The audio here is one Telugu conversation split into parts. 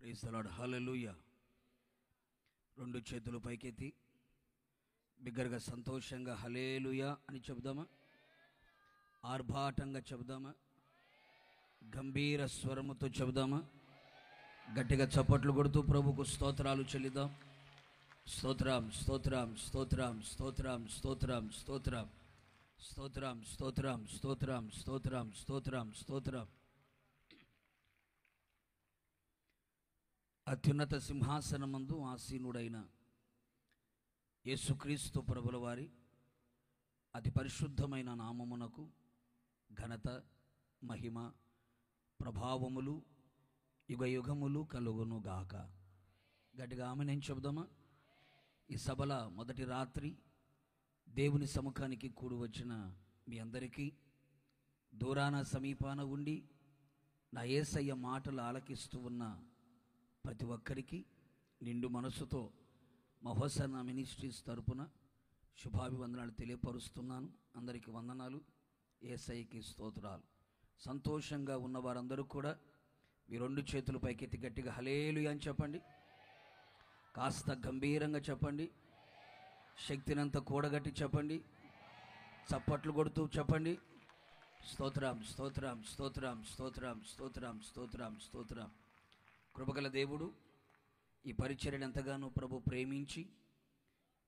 Praise the lord. హల్లెలూయా. రెండు చేతులు పైకెత్తి బిగ్గరగా సంతోషంగా హల్లెలూయా అని చెబుదామా? ఆర్భాటంగా చెబుదామా? గంభీర స్వరముతో చెబుదామా? గట్టిగా చప్పట్లు కొడుతూ ప్రభుకు స్తోత్రాలు చెల్లిద్దాం. స్తోత్రం స్తోత్రం స్తోత్రం స్తోత్రం స్తోత్రం స్తోత్రం స్తోత్రం స్తోత్రం స్తోత్రం స్తోత్రం స్తోత్రం స్తోత్రం. అత్యున్నత సింహాసనమందు ఆసీనుడైన యేసుక్రీస్తు ప్రభుల వారి అతి పరిశుద్ధమైన నామమునకు ఘనత, మహిమ, ప్రభావములు యుగయుగములు కలుగును గాక. గట్టిగా ఆమెన్ నేను చెబుదామా? ఈ సభల మొదటి రాత్రి దేవుని సముఖానికి కూడి వచ్చిన మీ అందరికీ, దూరాన సమీపాన ఉండి నా యేసయ్య మాటలు ఆలకిస్తూ ఉన్న ప్రతి ఒక్కరికి నిండు మనసుతో మహోసన్న మినిస్ట్రీస్ తరపున శుభాభివందనాలు తెలియపరుస్తున్నాను. అందరికీ వందనాలు. యేసయ్యకి స్తోత్రాలు. సంతోషంగా ఉన్న వారందరూ కూడా మీ రెండు చేతులు పైకెత్తి గట్టిగా హల్లెలూయా అని చెప్పండి. కాస్త గంభీరంగా చెప్పండి. శక్తినంతా కూడగట్టి చెప్పండి. చప్పట్లు కొడుతూ చెప్పండి. స్తోత్రం స్తోత్రం స్తోత్రం స్తోత్రం స్తోత్రం స్తోత్రం స్తోత్రం. కృపగల దేవుడు ఈ పరిచర్యను ఎంతగానో ప్రభు ప్రేమించి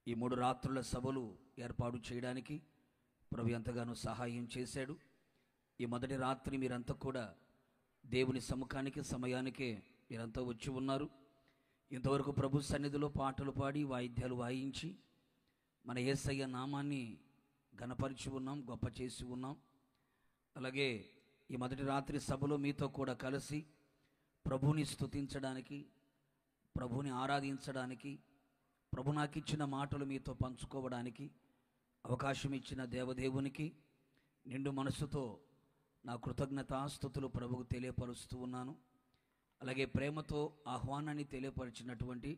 ఈ 3 రాత్రుల సభలు ఏర్పాటు చేయడానికి ప్రభు ఎంతగానో సహాయం చేశాడు. ఈ మొదటి రాత్రి మీరంతా కూడా దేవుని సముఖానికి సమయానికే మీరంతా వచ్చి ఉన్నారు. ఇంతవరకు ప్రభు సన్నిధిలో పాటలు పాడి వాయిద్యాలు వాయించి మన యేసయ్య నామాన్ని ఘనపరిచి ఉన్నాం, గొప్ప చేసి ఉన్నాం. అలాగే ఈ మొదటి రాత్రి సభలో మీతో కూడా కలిసి ప్రభుని స్తుతించడానికి, ప్రభుని ఆరాధించడానికి, ప్రభు నాకు ఇచ్చిన మాటలు మీతో పంచుకోవడానికి అవకాశం ఇచ్చిన దేవదేవునికి నిండు మనసుతో నా కృతజ్ఞతాస్తుతులు ప్రభుకు తెలియపరుస్తూ ఉన్నాను. అలాగే ప్రేమతో ఆహ్వానాన్ని తెలియపరిచినటువంటి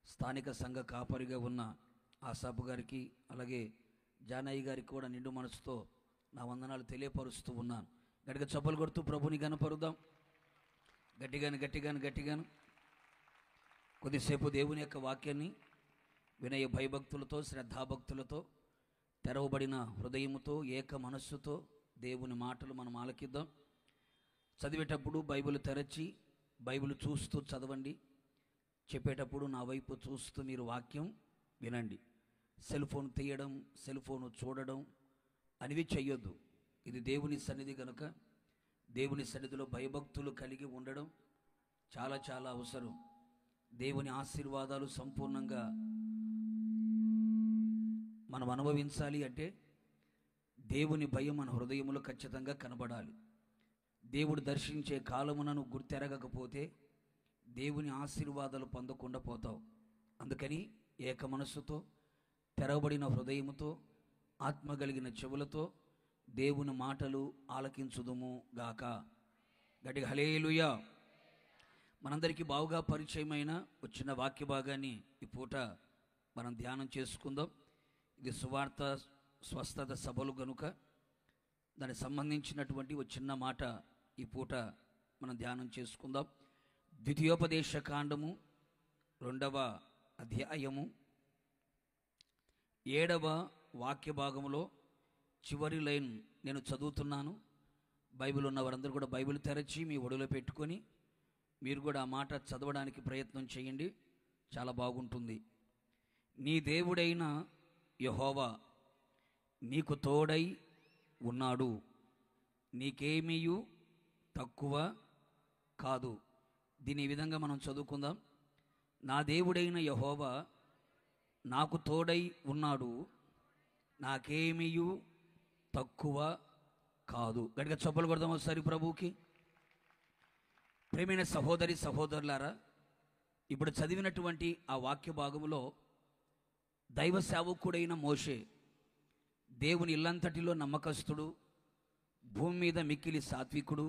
స్థానిక సంఘ కాపరిగా ఉన్న ఆసాపు గారికి, అలాగే జానయ్య గారికి కూడా నిండు మనసుతో నా వందనాలు తెలియపరుస్తూ ఉన్నాను. గట్టిగా చప్పలు కొడుతూ ప్రభుని గనపరుద్దాం. గట్టిగాను. కొద్దిసేపు దేవుని యొక్క వాక్యాన్ని వినయ భయభక్తులతో, శ్రద్ధాభక్తులతో, తెరవబడిన హృదయముతో, ఏక మనస్సుతో దేవుని మాటలు మనం ఆలకిద్దాం. చదివేటప్పుడు బైబిల్ తెరచి బైబిల్ చూస్తూ చదవండి. చెప్పేటప్పుడు నా వైపు చూస్తూ మీరు వాక్యం వినండి. సెల్ ఫోన్ తీయడం, సెల్ ఫోన్ చూడడం అనేవి చెయ్యొద్దు. ఇది దేవుని సన్నిధి కనుక దేవుని సన్నిధిలో భయభక్తులు కలిగి ఉండడం చాలా చాలా అవసరం. దేవుని ఆశీర్వాదాలు సంపూర్ణంగా మనం అనుభవించాలి అంటే దేవుని భయం మన హృదయములో ఖచ్చితంగా కనబడాలి. దేవుడు దర్శించే కాలమునను గుర్తెరగకపోతే దేవుని ఆశీర్వాదాలు పొందకుండా పోతావు. అందుకని ఏక మనస్సుతో, తెరవబడిన హృదయముతో, ఆత్మ కలిగిన చెవులతో దేవుని మాటలు ఆలకించుదుము గాక. గట్టిగా హల్లెలూయా. మనందరికీ బావుగా పరిచయమైన వచ్చిన వాక్య భాగాన్ని ఈ పూట మనం ధ్యానం చేసుకుందాం. ఇది సువార్త స్వస్థత సభలు గనుక దానికి సంబంధించినటువంటి ఒక చిన్న మాట ఈ పూట మనం ధ్యానం చేసుకుందాం. ద్వితీయోపదేశ కాండము 2వ అధ్యాయము 7వ వాక్య భాగంలో చివరి లైన్ నేను చదువుతున్నాను. బైబిల్ ఉన్న వారందరూ కూడా బైబిల్ తెరచి మీ ఒడిలో పెట్టుకొని మీరు కూడా ఆ మాట చదవడానికి ప్రయత్నం చేయండి. చాలా బాగుంటుంది. నీ దేవుడైన యెహోవా నీకు తోడై ఉన్నాడు, నీకేమీయు తక్కువ కాదు. దీని విధంగా మనం చదువుకుందాం. నా దేవుడైన యెహోవా నాకు తోడై ఉన్నాడు, నాకేమీయు తక్కువ కాదు. గట్టిగా చప్పలు కొడదాం ఒకసారి ప్రభువుకి. ప్రేమైన సహోదరి సహోదరులారా, ఇప్పుడు చదివినటువంటి ఆ వాక్య భాగములో దైవ సేవకుడైన మోషే దేవుని ఇల్లంతటిలో నమ్మకస్తుడు, భూమి మీద మిక్కిలి సాత్వికుడు,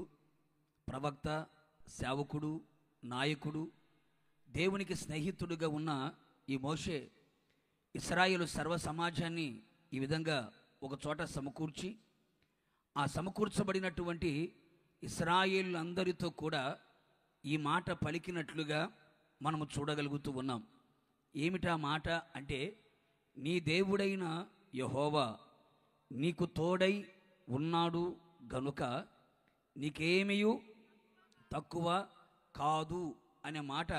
ప్రవక్త, సేవకుడు, నాయకుడు, దేవునికి స్నేహితుడుగా ఉన్న ఈ మోషే ఇశ్రాయేలు సర్వ సమాజాన్ని ఈ విధంగా ఒక చోట సమకూర్చి ఆ సమకూర్చబడినటువంటి ఇశ్రాయేలు అందరితో కూడా ఈ మాట పలికినట్లుగా మనము చూడగలుగుతూ ఉన్నాం. ఏమిటా మాట అంటే, నీ దేవుడైన యెహోవా నీకు తోడై ఉన్నాడు గనుక నీకేమీ తక్కువ కాదు అనే మాట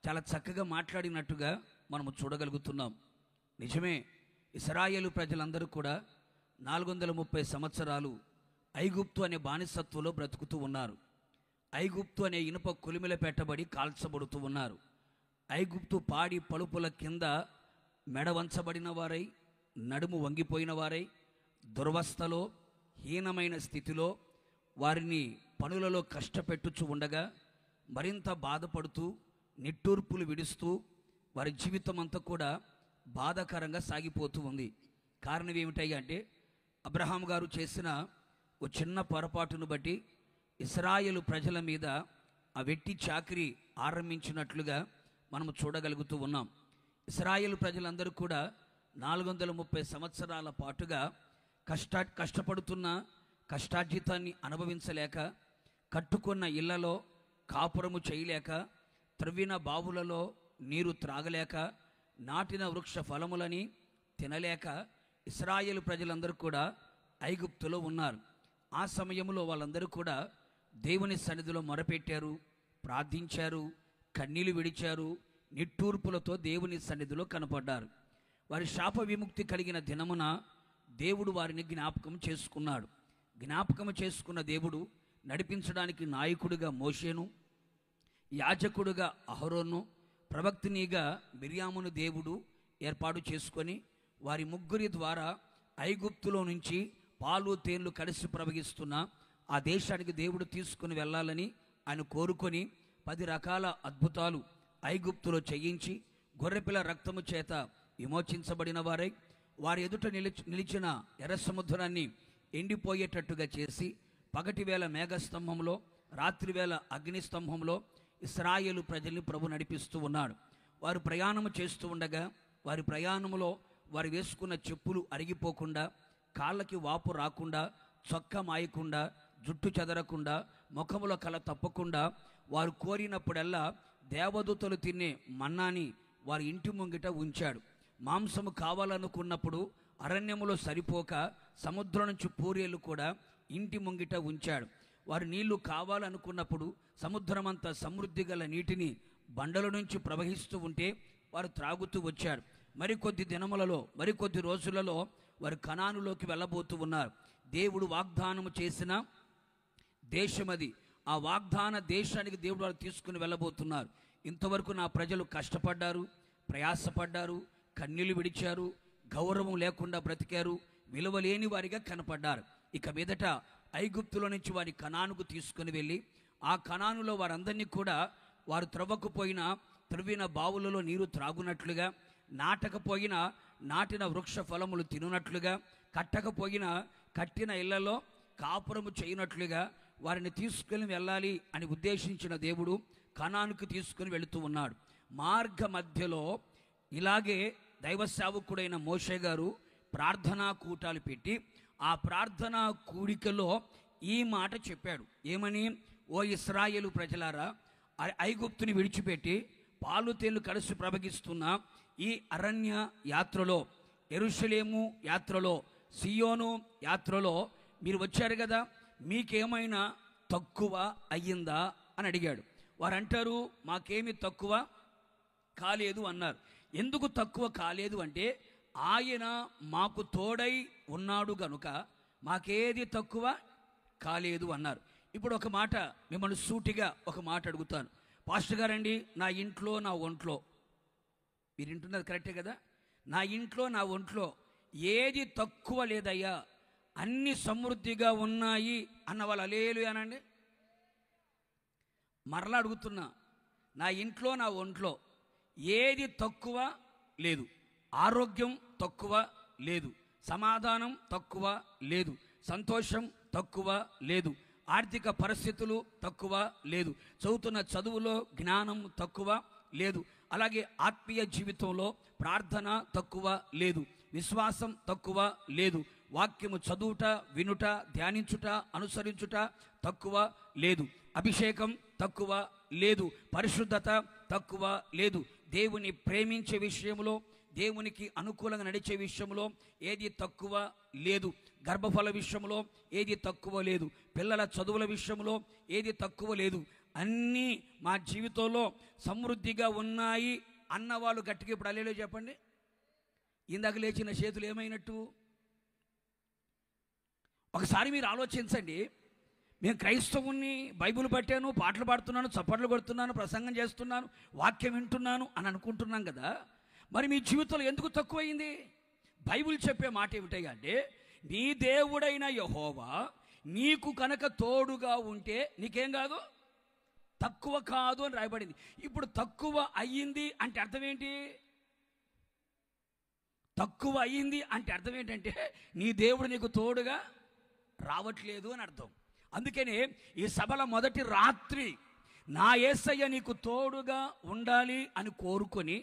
చాలా చక్కగా మాట్లాడినట్టుగా మనము చూడగలుగుతున్నాం. నిజమే, ఇశ్రాయేలు ప్రజలందరూ కూడా 430 సంవత్సరాలు ఐగుప్తు అనే బానిసత్వంలో బ్రతుకుతూ ఉన్నారు. ఐగుప్తు అనే ఇనుప కొలిమిల పెట్టబడి కాల్చబడుతూ ఉన్నారు. ఐగుప్తు పాడి పలుపుల కింద మెడ వంచబడిన వారై, నడుము వంగిపోయిన వారై, దుర్వస్థలో హీనమైన స్థితిలో వారిని పనులలో కష్టపెట్టుచు ఉండగా మరింత బాధపడుతూ నిట్టూర్పులు విడుస్తూ వారి జీవితం అంతా కూడా బాధాకరంగా సాగిపోతూ ఉంది. కారణం ఏమిటయ్యా అంటే, అబ్రహాం గారు చేసిన ఓ చిన్న పొరపాటును బట్టి ఇశ్రాయేలు ప్రజల మీద ఆ వెట్టి చాకిరి ఆరంభించినట్లుగా మనము చూడగలుగుతూ ఉన్నాం. ఇశ్రాయేలు ప్రజలందరూ కూడా 430 సంవత్సరాల పాటుగా కష్టపడుతున్న కష్టార్జితాన్ని అనుభవించలేక, కట్టుకున్న ఇళ్లలో కాపురము చేయలేక, త్రవ్విన బావులలో నీరు త్రాగలేక, నాటిన వృక్ష ఫలములని తినలేక ఇశ్రాయేలు ప్రజలందరూ కూడా ఐగుప్తులో ఉన్నారు. ఆ సమయంలో వాళ్ళందరూ కూడా దేవుని సన్నిధిలో మొరపెట్టారు, ప్రార్థించారు, కన్నీళ్లు విడిచారు, నిట్టూర్పులతో దేవుని సన్నిధిలో కనపడ్డారు. వారి శాప విముక్తి కలిగిన దినమున దేవుడు వారిని జ్ఞాపకం చేసుకున్నాడు. జ్ఞాపకం చేసుకున్న దేవుడు నడిపించడానికి నాయకుడిగా మోషేను, యాజకుడుగా అహరోను, ప్రవక్తినిగా మిర్యామును దేవుడు ఏర్పాటు చేసుకొని వారి ముగ్గురి ద్వారా ఐగుప్తులో నుంచి పాలు తేళ్లు కలిసి ప్రవహిస్తున్న ఆ దేశానికి దేవుడు తీసుకుని వెళ్ళాలని ఆయన కోరుకొని 10 రకాల అద్భుతాలు ఐగుప్తులో చేయించి గొర్రెపిల్ల రక్తము చేత విమోచించబడిన వారై వారి ఎదుట నిలిచిన ఎర్ర సముద్రాన్ని ఎండిపోయేటట్టుగా చేసి, పగటివేళ మేఘస్తంభంలో, రాత్రివేళ అగ్నిస్తంభంలో ఇశ్రాయేలు ప్రజల్ని ప్రభు నడిపిస్తూ ఉన్నాడు. వారు ప్రయాణము చేస్తూ ఉండగా వారి ప్రయాణంలో వారు వేసుకున్న చెప్పులు అరిగిపోకుండా, కాళ్ళకి వాపు రాకుండా, చొక్కా మాయకుండా, జుట్టు చెదరకుండా, ముఖములో కల తప్పకుండా వారు కోరినప్పుడల్లా దేవదూతలు తినే మన్నాని వారి ఇంటి ముంగిట ఉంచాడు. మాంసము కావాలనుకున్నప్పుడు అరణ్యములో సరిపోక సముద్రం నుంచి పూరేలు కూడా ఇంటి ముంగిట ఉంచాడు. వారు నీళ్లు కావాలనుకున్నప్పుడు సముద్రమంతా సమృద్ధి గల నీటిని బండల నుంచి ప్రవహిస్తూ ఉంటే వారు త్రాగుతూ వచ్చారు. మరికొద్ది దినములలో, మరికొద్ది రోజులలో వారు కనానులోకి వెళ్ళబోతూ ఉన్నారు. దేవుడు వాగ్దానము చేసిన దేశమది. ఆ వాగ్దాన దేశానికి దేవుడు వారు తీసుకుని వెళ్ళబోతున్నారు. ఇంతవరకు నా ప్రజలు కష్టపడ్డారు, ప్రయాసపడ్డారు, కన్నీళ్లు విడిచారు, గౌరవం లేకుండా బ్రతికారు, విలువలేని వారిగా కనపడ్డారు. ఇక మీదట ఐగుప్తులో నుంచి వారి కనానుకు తీసుకుని వెళ్ళి ఆ కనానులో వారందరినీ కూడా వారు త్రవ్వకపోయినా త్రవ్విన బావులలో నీరు త్రాగునట్లుగా, నాటకపోయినా నాటిన వృక్ష ఫలములు తినునట్లుగా, కట్టకపోయినా కట్టిన ఇళ్లలో కాపురము చేయనట్లుగా వారిని తీసుకుని వెళ్ళాలి అని ఉద్దేశించిన దేవుడు కనానుకు తీసుకుని వెళుతూ ఉన్నాడు. మార్గ మధ్యలో ఇలాగే దైవ సేవకుడైన మోషే గారు ప్రార్థనా కూటాలు పెట్టి ఆ ప్రార్థనా కూడికలో ఈ మాట చెప్పాడు. ఏమని? ఓ ఇశ్రాయేలు ప్రజలారా, ఐగుప్తుని విడిచిపెట్టి పాలు తేళ్లు కలిసి ప్రవహిస్తున్న ఈ అరణ్య యాత్రలో, యెరూషలేము యాత్రలో, సియోను యాత్రలో మీరు వచ్చారు కదా, మీకేమైనా తక్కువ అయ్యిందా అని అడిగాడు. వారు అంటారు, మాకేమి తక్కువ కాలేదు అన్నారు. ఎందుకు తక్కువ కాలేదు అంటే, ఆయన మాకు తోడై ఉన్నాడు గనుక మాకేది తక్కువ కాలేదు అన్నారు. ఇప్పుడు ఒక మాట మిమ్మల్ని సూటిగా ఒక మాట అడుగుతాను. పాస్టర్ గారండి, నా ఇంట్లో నా ఒంట్లో, మీరు వింటున్నది కరెక్టే కదా, నా ఇంట్లో నా ఒంట్లో ఏది తక్కువ లేదయ్యా, అన్ని సమృద్ధిగా ఉన్నాయి అన్న వాళ్ళు హల్లెలూయానండి. మరలా అడుగుతున్నా, నా ఇంట్లో నా ఒంట్లో ఏది తక్కువ లేదు, ఆరోగ్యం తక్కువ లేదు, సమాధానం తక్కువ లేదు, సంతోషం తక్కువ లేదు, ఆర్థిక పరిస్థితులు తక్కువ లేదు, చదువుతున్న చదువులో జ్ఞానం తక్కువ లేదు, అలాగే ఆత్మీయ జీవితంలో ప్రార్థన తక్కువ లేదు, విశ్వాసం తక్కువ లేదు, వాక్యము చదువుట, వినుట, ధ్యానించుట, అనుసరించుట తక్కువ లేదు, అభిషేకం తక్కువ లేదు, పరిశుద్ధత తక్కువ లేదు. దేవుని ప్రేమించే విషయంలో, దేవునికి అనుకూలంగా నడిచే విషయంలో ఏది తక్కువ లేదు. గర్భఫల విషయంలో ఏది తక్కువ లేదు. పిల్లల చదువుల విషయంలో ఏది తక్కువ లేదు. అన్నీ మా జీవితంలో సమృద్ధిగా ఉన్నాయి అన్నవాళ్ళు గట్టిగా ఇప్పుడు హల్లెలూయా చెప్పండి. ఇందాక లేచిన చేతులు ఏమైనట్టు? ఒకసారి మీరు ఆలోచించండి. మేము క్రైస్తవుని, బైబిల్ పట్టాను, పాటలు పాడుతున్నాను, చప్పట్లు కొడుతున్నాను, ప్రసంగం చేస్తున్నాను, వాక్యం వింటున్నాను అని అనుకుంటున్నాం కదా. మరి మీ జీవితంలో ఎందుకు తక్కువైంది? బైబిల్ చెప్పే మాట ఏమిటయ్యా అంటే, నీ దేవుడైన యెహోవా నీకు కనుక తోడుగా ఉంటే నీకేం కాదు, తక్కువ కాదు అని రాయబడింది. ఇప్పుడు తక్కువ అయ్యింది అంటే అర్థం ఏంటి? తక్కువ అయ్యింది అంటే అర్థం ఏంటంటే నీ దేవుడు నీకు తోడుగా రావట్లేదు అని అర్థం. అందుకనే ఈ సభల మొదటి రాత్రి నా యేసయ్య నీకు తోడుగా ఉండాలి అని కోరుకొని,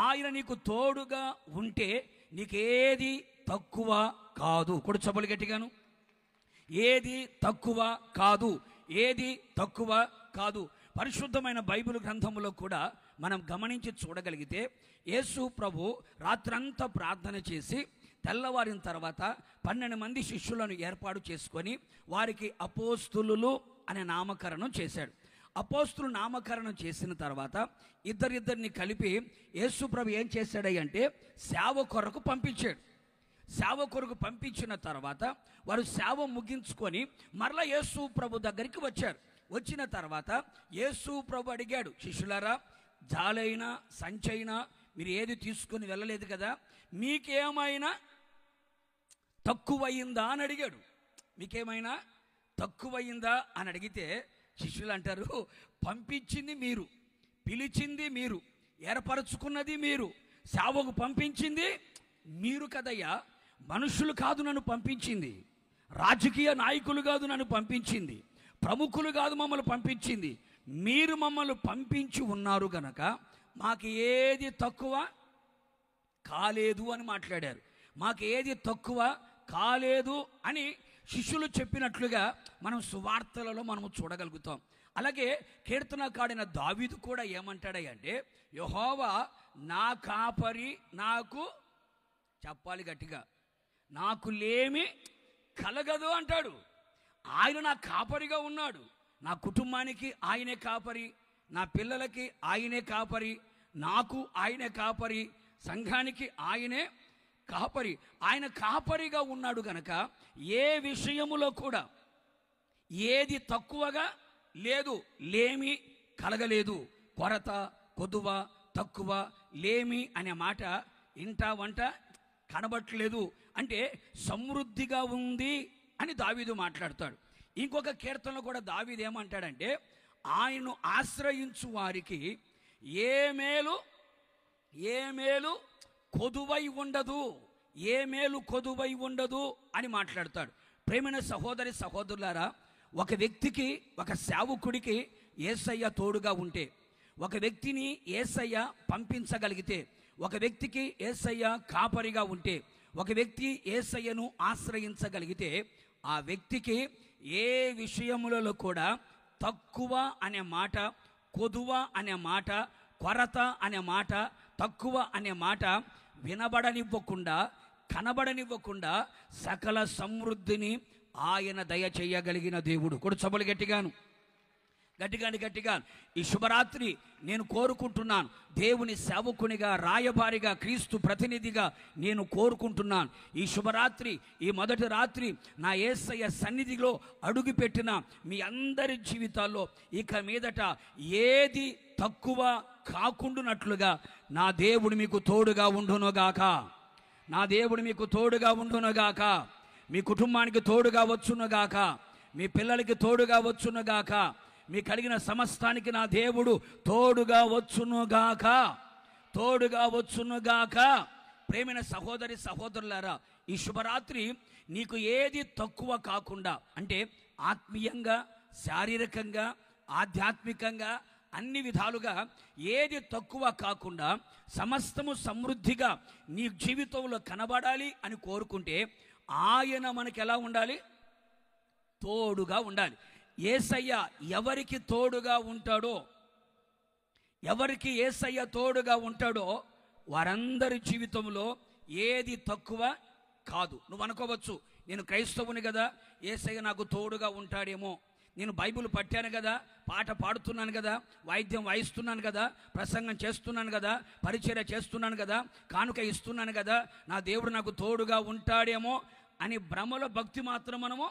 ఆయన నీకు తోడుగా ఉంటే నీకేది తక్కువ కాదు. కొడు చప్పలు గట్టిగాను. ఏది తక్కువ కాదు, ఏది తక్కువ కాదు. పరిశుద్ధమైన బైబిల్ గ్రంథంలో కూడా మనం గమనించి చూడగలిగితే, యేసు ప్రభు రాత్రంతా ప్రార్థన చేసి తెల్లవారిన తర్వాత 12 మంది శిష్యులను ఏర్పాటు చేసుకొని వారికి అపోస్తులు అనే నామకరణం చేశాడు. అపోస్తులు నామకరణం చేసిన తర్వాత ఇద్దరిని కలిపి యేసు ప్రభు ఏం చేశాడంటే సేవ కొరకు పంపించాడు. సేవ కొరకు పంపించిన తర్వాత వారు సేవ ముగించుకొని మరలా యేసు ప్రభు దగ్గరికి వచ్చారు. వచ్చిన తర్వాత యేసు ప్రభు అడిగాడు, శిష్యులారా, జాలైనా సంచైనా మీరు ఏది తీసుకొని వెళ్ళలేదు కదా, మీకేమైనా తక్కువయిందా అని అడిగాడు. మీకేమైనా తక్కువయిందా అని అడిగితే శిష్యులు అంటారు, పంపించింది మీరు, పిలిచింది మీరు, ఏర్పరచుకున్నది మీరు, సేవకు పంపించింది మీరు కదయ్యా. మనుషులు కాదు నన్ను పంపించింది, రాజకీయ నాయకులు కాదు నన్ను పంపించింది, ప్రముఖులు కాదు మమ్మల్ని పంపించింది, మీరు మమ్మల్ని పంపించి ఉన్నారు గనక మాకు ఏది తక్కువ కాలేదు అని మాట్లాడారు. మాకు ఏది తక్కువ కాలేదు అని శిష్యులు చెప్పినట్లుగా మనం సువార్తలలో మనము చూడగలుగుతాం. అలాగే కీర్తనకాడిన దావీదు కూడా ఏమంటాడంటే, యెహోవా నా కాపరి, నాకు చెప్పాలి గట్టిగా, నాకు లేమి కలగదు అంటాడు. ఆయన నా కాపరిగా ఉన్నాడు. నా కుటుంబానికి ఆయనే కాపరి, నా పిల్లలకి ఆయనే కాపరి, నాకు ఆయనే కాపరి, సంఘానికి ఆయనే కాపరి. ఆయన కాపరిగా ఉన్నాడు గనక ఏ విషయములో కూడా ఏది తక్కువగా లేదు, లేమి కలగలేదు. కొరత, కొదువ, తక్కువ, లేమి అనే మాట ఇంట వంట కనబట్టలేదు. అంటే సమృద్ధిగా ఉంది అని దావీదు మాట్లాడతాడు. ఇంకొక కీర్తనలో కూడా దావీదు ఏమంటాడంటే, ఆయన్ను ఆశ్రయించు వారికి ఏ మేలు కొదువై ఉండదు, ఏ మేలు కొదువై ఉండదు అని మాట్లాడతాడు. ప్రేమైన సహోదరి సహోదరులారా, ఒక వ్యక్తికి, ఒక సేవకుడికి యేసయ్య తోడుగా ఉంటే, ఒక వ్యక్తిని యేసయ్య పంపించగలిగితే, ఒక వ్యక్తికి యేసయ్య కాపరిగా ఉంటే, ఒక వ్యక్తి యేసయ్యను ఆశ్రయించగలిగితే, ఆ వ్యక్తికి ఏ విషయములలో కూడా తక్కువ అనే మాట, కొదువ అనే మాట, కొరత అనే మాట, తక్కువ అనే మాట వినబడనివ్వకుండా, కనబడనివ్వకుండా సకల సమృద్ధిని ఆయన దయచేయగలిగిన దేవుడు. కొడు చబలు గట్టిగాను, గట్టిగా ఈ శుభరాత్రి నేను కోరుకుంటున్నాను, దేవుని సేవకునిగా, రాయబారిగా, క్రీస్తు ప్రతినిధిగా నేను కోరుకుంటున్నాను. ఈ శుభరాత్రి, ఈ మొదటి రాత్రి నా యేసయ్య సన్నిధిలో అడుగుపెట్టిన మీ అందరి జీవితాల్లో ఇక మీదట ఏది తక్కువ కాకుండానట్లుగా నా దేవుడు మీకు తోడుగా ఉండునుగాక. నా దేవుడు మీకు తోడుగా ఉండునుగాక. మీ కుటుంబానికి తోడుగా వచ్చునుగాక. మీ పిల్లలకి తోడుగా వచ్చునుగాక. మీ కలిగిన సమస్తానికి నా దేవుడు తోడుగా వచ్చునుగాక, తోడుగా వచ్చునుగాక. ప్రేమైన సహోదరి సహోదరులారా, ఈ శుభరాత్రి నీకు ఏది తక్కువ కాకుండా, అంటే ఆత్మీయంగా, శారీరకంగా, ఆధ్యాత్మికంగా అన్ని విధాలుగా ఏది తక్కువ కాకుండా సమస్తము సమృద్ధిగా నీ జీవితంలో కనబడాలి అని కోరుకుంటే ఆయన మనకి ఎలా ఉండాలి? తోడుగా ఉండాలి. యేసయ్య ఎవరికి తోడుగా ఉంటాడో, ఎవరికి యేసయ్య తోడుగా ఉంటాడో వారందరి జీవితంలో ఏది తక్కువ కాదు. నువ్వు అనుకోవచ్చు, నేను క్రైస్తవుని కదా, యేసయ్య నాకు తోడుగా ఉంటాడేమో, నేను బైబిల్ పట్టాను కదా, పాట పాడుతున్నాను కదా, వాయిద్యం వాయిస్తున్నాను కదా, ప్రసంగం చేస్తున్నాను కదా, పరిచర్య చేస్తున్నాను కదా, కానుక ఇస్తున్నాను కదా, నా దేవుడు నాకు తోడుగా ఉంటాడేమో అని భ్రమలో భక్తి మాత్రం మనము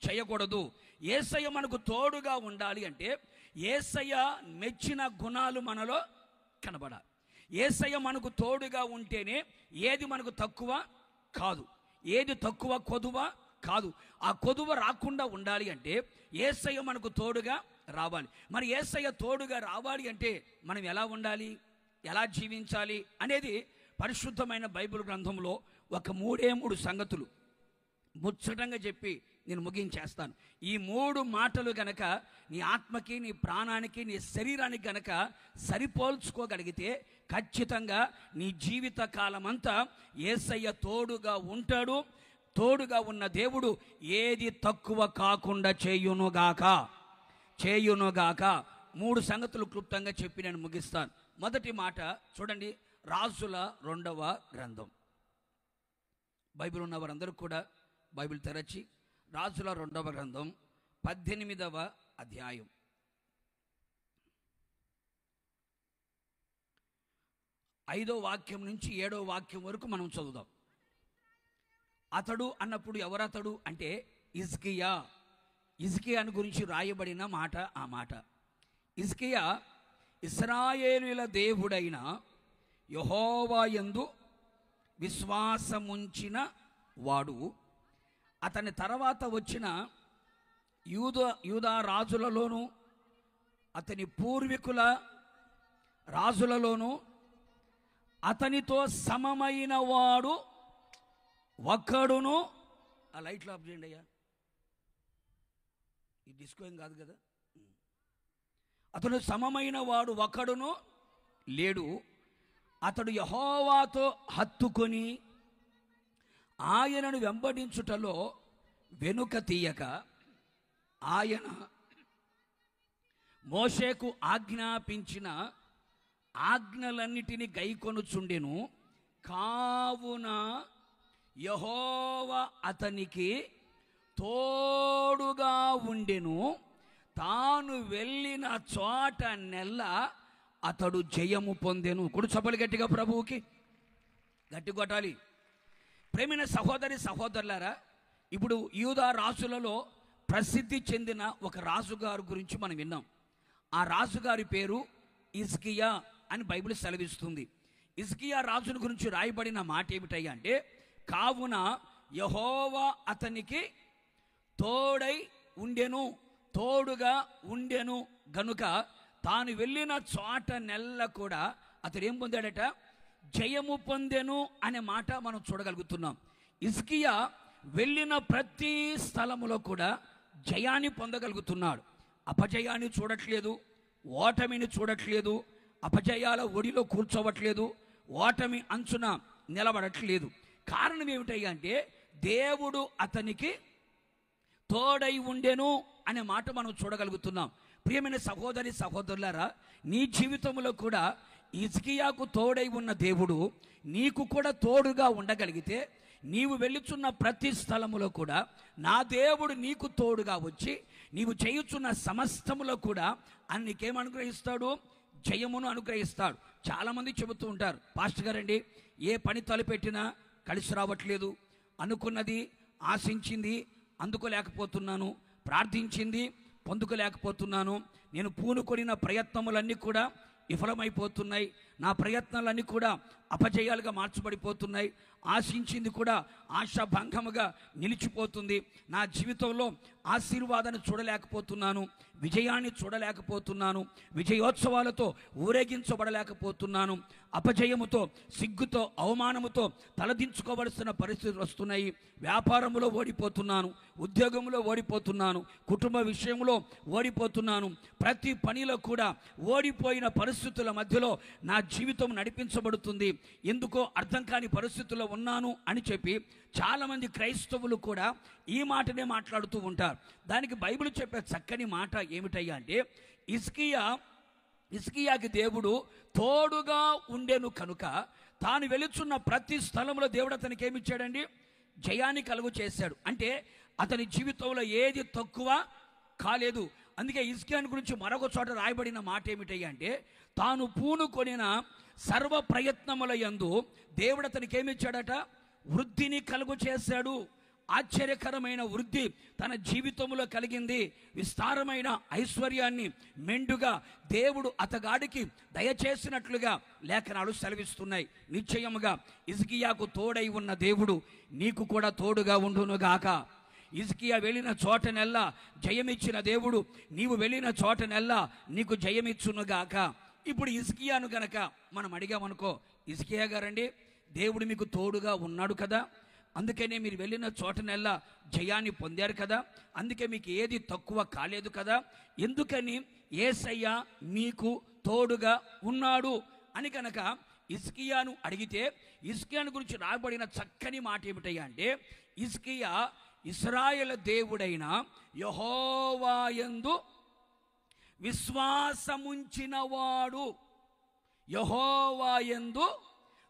చేయకూడదు. యేసయ్య మనకు తోడుగా ఉండాలి అంటే యేసయ్య మెచ్చిన గుణాలు మనలో కనబడాలి. యేసయ్య మనకు తోడుగా ఉంటేనే ఏది మనకు తక్కువ కాదు, ఏది తక్కువ కొదువ కాదు. ఆ కొదువ రాకుండా ఉండాలి అంటే యేసయ్య మనకు తోడుగా రావాలి. మరి యేసయ్య తోడుగా రావాలి అంటే మనం ఎలా ఉండాలి, ఎలా జీవించాలి అనేది పరిశుద్ధమైన బైబిల్ గ్రంథంలో ఒక 3 సంగతులు ముచ్చటంగా చెప్పి నేను ముగించేస్తాను. ఈ 3 మాటలు గనక నీ ఆత్మకి, నీ ప్రాణానికి, నీ శరీరానికి గనక సరిపోల్చుకోగలిగితే ఖచ్చితంగా నీ జీవిత కాలమంతా యేసయ్య తోడుగా ఉంటాడు. తోడుగా ఉన్న దేవుడు ఏది తక్కువ కాకుండా చేయునుగాక. 3 సంగతులు క్లుప్తంగా చెప్పి నేను ముగిస్తాను. మొదటి మాట చూడండి, రాజుల 2వ గ్రంథం. బైబిల్ ఉన్న వారందరూ కూడా బైబిల్ తెరచి రాజుల 2వ గ్రంథం 18వ అధ్యాయం 5వ వాక్యం నుంచి 7వ వాక్యం వరకు మనం చదువుదాం. అతడు అన్నప్పుడు ఎవరతడు అంటే హిజ్కియా. హిజ్కియాను గురించి రాయబడిన మాట ఆ మాట. హిజ్కియా ఇశ్రాయేలుల దేవుడైన యెహోవా యందు విశ్వాసముంచిన వాడు. అతని తర్వాత వచ్చిన యూదా రాజులలోను, అతని పూర్వీకుల రాజులలోను అతనితో సమమైన వాడు ఒక్కడును. ఆ లైట్లు ఆఫ్ చేయండి అయ్యా, ఈ డిస్కో ఏం కాదు కదా. అతడు సమమైన వాడు ఒక్కడును లేడు. అతడు యెహోవాతో హత్తుకొని ఆయనను వెంబడించుటలో వెనుక తీయక, ఆయన మోషేకు ఆజ్ఞాపించిన ఆజ్ఞలన్నిటినీ గైకొనుచుండెను. కావున యెహోవా అతనికి తోడుగా ఉండెను. తాను వెళ్ళిన చోట నెల్ల అతడు జయము పొందెను. కొడు చప్పలు గట్టిగా ప్రభువుకి గట్టి కొట్టాలి. ప్రేమైన సహోదరి సహోదరులారా, ఇప్పుడు యూదా రాజులలో ప్రసిద్ధి చెందిన ఒక రాజుగారు గురించి మనం విన్నాం. ఆ రాజుగారి పేరు హిజ్కియా అని బైబిల్ సెలవిస్తుంది. హిజ్కియా రాజుని గురించి రాయబడిన మాట ఏమిటయ్యా అంటే, కావున యెహోవా అతనికి తోడై ఉండెను, తోడుగా ఉండెను గనుక తాను వెళ్ళిన చోట నెల్ల కూడా అతడు ఏం పొందాడట, జయము పొందెను అనే మాట మనం చూడగలుగుతున్నాం. హిజ్కియా వెళ్ళిన ప్రతి స్థలములో కూడా జయాన్ని పొందగలుగుతున్నాడు. అపజయాన్ని చూడట్లేదు, ఓటమిని చూడట్లేదు, అపజయాల ఒడిలో కూర్చోవట్లేదు, ఓటమి అంచున నిలబడట్లేదు. కారణం ఏమిటయ్యా అంటే దేవుడు అతనికి తోడై ఉండెను అనే మాట మనం చూడగలుగుతున్నాం. ప్రియమైన సహోదరి సహోదరులారా, నీ జీవితంలో కూడా హిజ్కియాకు తోడై ఉన్న దేవుడు నీకు కూడా తోడుగా ఉండగలిగితే, నీవు వెళ్ళుచున్న ప్రతి స్థలములో కూడా నా దేవుడు నీకు తోడుగా వచ్చి నీవు చేయుచున్న సమస్తములో కూడా నీకేం అనుగ్రహిస్తాడు, జయమును అనుగ్రహిస్తాడు. చాలామంది చెబుతూ ఉంటారు, పాస్టర్ గారండి ఏ పని తలపెట్టినా కలిసి రావట్లేదు, అనుకున్నది ఆశించింది అందుకోలేకపోతున్నాను, ప్రార్థించింది పొందుకోలేకపోతున్నాను, నేను పూనుకొనిన ప్రయత్నములన్నీ కూడా విఫలమైపోతున్నాయి, నా ప్రయత్నాలన్నీ కూడా అపజయాలుగా మార్చబడిపోతున్నాయి, ఆశించింది కూడా ఆశాభంగముగా నిలిచిపోతుంది, నా జీవితంలో ఆశీర్వాదాన్ని చూడలేకపోతున్నాను, విజయాన్ని చూడలేకపోతున్నాను, విజయోత్సవాలతో ఊరేగించబడలేకపోతున్నాను, అపజయముతో సిగ్గుతో అవమానముతో తలదించుకోవలసిన పరిస్థితులు వస్తున్నాయి, వ్యాపారంలో ఓడిపోతున్నాను, ఉద్యోగంలో ఓడిపోతున్నాను, కుటుంబ విషయంలో ఓడిపోతున్నాను, ప్రతి పనిలో కూడా ఓడిపోయిన పరిస్థితుల మధ్యలో నా జీవితం నడిపించబడుతుంది, ఎందుకో అర్థం కాని పరిస్థితుల్లో ఉన్నాను అని చెప్పి చాలామంది క్రైస్తవులు కూడా ఈ మాటనే మాట్లాడుతూ ఉంటారు. అంటారు. దానికి బైబిల్ చెప్పే చక్కని మాట ఏమిటయ్యా అంటే, హిజ్కియాకి దేవుడు తోడుగా ఉండెను కనుక తాను వెలుచున్న ప్రతి స్థలంలో దేవుడు అతనికి ఏమిచ్చాడండి? జయాన్ని కలుగు చేశాడు. అంటే అతని జీవితంలో ఏది తక్కువ కాలేదు. అందుకే హిజ్కియాని గురించి మరొక చోట రాయబడిన మాట ఏమిటయ్యా అంటే, తాను పూనుకొనిన సర్వ ప్రయత్నముల యందు దేవుడు అతనికి ఏమిచ్చాడట? వృద్ధిని కలుగు చేశాడు. ఆశ్చర్యకరమైన వృద్ధి తన జీవితంలో కలిగింది. విస్తారమైన ఐశ్వర్యాన్ని మెండుగా దేవుడు అతగాడికి దయచేసినట్లుగా లేఖనాలు సెలవిస్తున్నాయి. నిశ్చయముగా హిజ్కియాకు తోడై ఉన్న దేవుడు నీకు కూడా తోడుగా ఉండునుగాక. హిజ్కియా వెళ్ళిన చోటనెల్లా జయమిచ్చిన దేవుడు నీవు వెళ్ళిన చోటనెల్లా నీకు జయమిచ్చునుగాక. ఇప్పుడు హిజ్కియాను గనక మనం అడిగామనుకో, హిజ్కియా గారండి, దేవుడు మీకు తోడుగా ఉన్నాడు కదా, అందుకనే మీరు వెళ్ళిన చోటనెల్లా జయాన్ని పొందారు కదా, అందుకే మీకు ఏది తక్కువ కాలేదు కదా, ఎందుకని యేసయ్య మీకు తోడుగా ఉన్నాడు అని కనుక హిజ్కియాను అడిగితే, హిజ్కియాను గురించి రాయబడిన చక్కని మాట ఏమిటయ్యా అంటే, హిజ్కియా ఇశ్రాయేలు దేవుడైన యెహోవా యందు విశ్వాసముంచినవాడు, యెహోవా యందు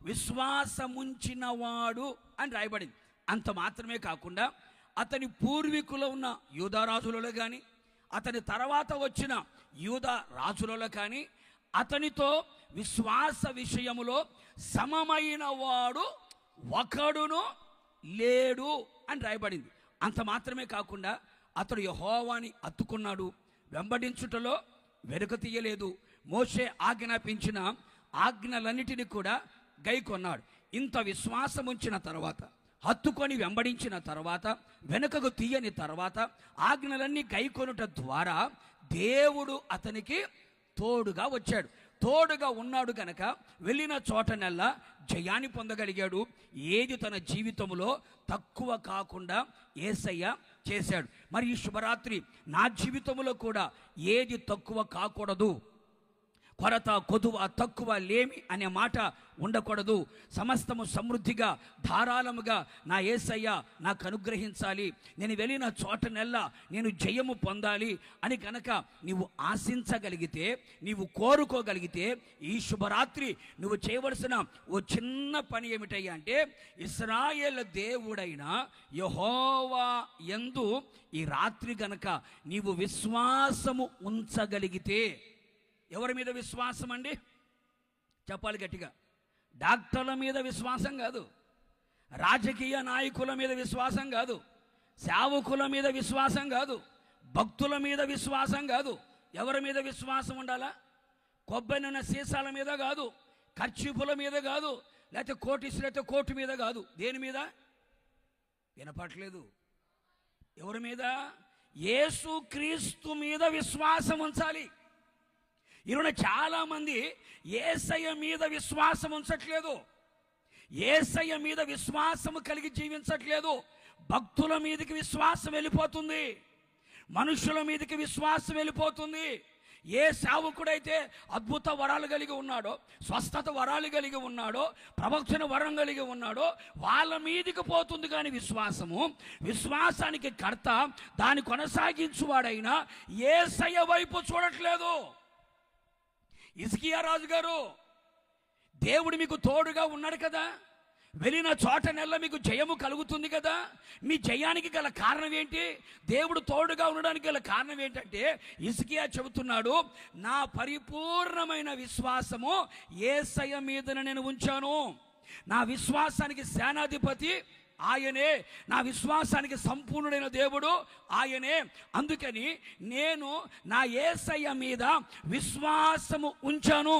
విశ్వాసముంచినవాడు అని రాయబడింది. అంత మాత్రమే కాకుండా అతని పూర్వీకులు ఉన్న యూదా రాజులలో కానీ అతని తర్వాత వచ్చిన యూదా రాజులలో కానీ అతనితో విశ్వాస విషయములో సమమైన వాడు ఒకడును లేడు అని రాయబడింది. అంత మాత్రమే కాకుండా అతడు యెహోవాని హత్తుకున్నాడు, వెంబడించుటలో వెనుక తీయలేదు, మోషే ఆజ్ఞాపించిన ఆజ్ఞలన్నిటినీ కూడా గైకొన్నాడు. ఇంత విశ్వాసం ఉంచిన తర్వాత, హత్తుకొని వెంబడించిన తర్వాత, వెనుకకు తీయని తర్వాత, ఆజ్ఞలన్నీ గైకొనుట ద్వారా దేవుడు అతనికి తోడుగా వచ్చాడు. తోడుగా ఉన్నాడు కనుక వెళ్ళిన చోటనల్లా జయాన్ని పొందగలిగాడు. ఏది తన జీవితంలో తక్కువ కాకుండా యేసయ్య చేశాడు. మరి ఈ శుభరాత్రి నా జీవితంలో కూడా ఏది తక్కువ కాకూడదు, కొరత కొదువ తక్కువ లేమి అనే మాట ఉండకూడదు. సమస్తము సమృద్ధిగా ధారాళముగా నా యేసయ్య నాకు అనుగ్రహించాలి, నేను వెళ్ళిన చోటనెల్లా నేను జయము పొందాలి అని కనుక నీవు ఆశించగలిగితే, నీవు కోరుకోగలిగితే, ఈ శుభరాత్రి నువ్వు చేయవలసిన ఓ చిన్న పని ఏమిటయ్యా అంటే, ఇశ్రాయేలు దేవుడైన యెహోవా యందు ఈ రాత్రి గనక నీవు విశ్వాసము ఉంచగలిగితే. ఎవరి మీద విశ్వాసం అండి? చెప్పాలి గట్టిగా. డాక్టర్ల మీద విశ్వాసం కాదు, రాజకీయ నాయకుల మీద విశ్వాసం కాదు, సేవకుల మీద విశ్వాసం కాదు, భక్తుల మీద విశ్వాసం కాదు. ఎవరి మీద విశ్వాసం ఉండాలా? కొబ్బరిన సీసాల మీద కాదు, ఖర్చీపుల మీద కాదు, లేకపోతే కోటిసులైతే కోటు మీద కాదు. దేని మీద? వినపట్లేదు. ఎవరి మీద? యేసు క్రీస్తు మీద విశ్వాసం ఉంచాలి. ఈరోజు చాలామంది యేసయ్య మీద విశ్వాసం ఉంచట్లేదు, యేసయ్య మీద విశ్వాసము కలిగి జీవించట్లేదు. భక్తుల మీదకి విశ్వాసం వెళ్ళిపోతుంది, మనుషుల మీదకి విశ్వాసం వెళ్ళిపోతుంది. ఏ సేవకుడైతే అద్భుత వరాలు కలిగి ఉన్నాడో, స్వస్థత వరాలు కలిగి ఉన్నాడో, ప్రవచన వరం కలిగి ఉన్నాడో వాళ్ళ మీదకి పోతుంది. కానీ విశ్వాసానికి కర్త, దాన్ని కొనసాగించువాడైనా యేసయ్య వైపు చూడట్లేదు. హిజ్కియా రాజు గారు, దేవుడు మీకు తోడుగా ఉన్నాడు కదా, వెళ్ళిన చోటనెల్లా మీకు జయము కలుగుతుంది కదా. మీ జయానికి గల కారణం ఏంటి? దేవుడు తోడుగా ఉండడానికి గల కారణం ఏంటంటే, హిజ్కియా చెబుతున్నాడు, నా పరిపూర్ణమైన విశ్వాసము యేసయ్య మీదనే నేను ఉంచాను. నా విశ్వాసానికి సేనాధిపతి ఆయనే, నా విశ్వాసానికి సంపూర్ణుడైన దేవుడు ఆయనే. అందుకని నేను నా యేసయ్య మీద విశ్వాసము ఉంచాను,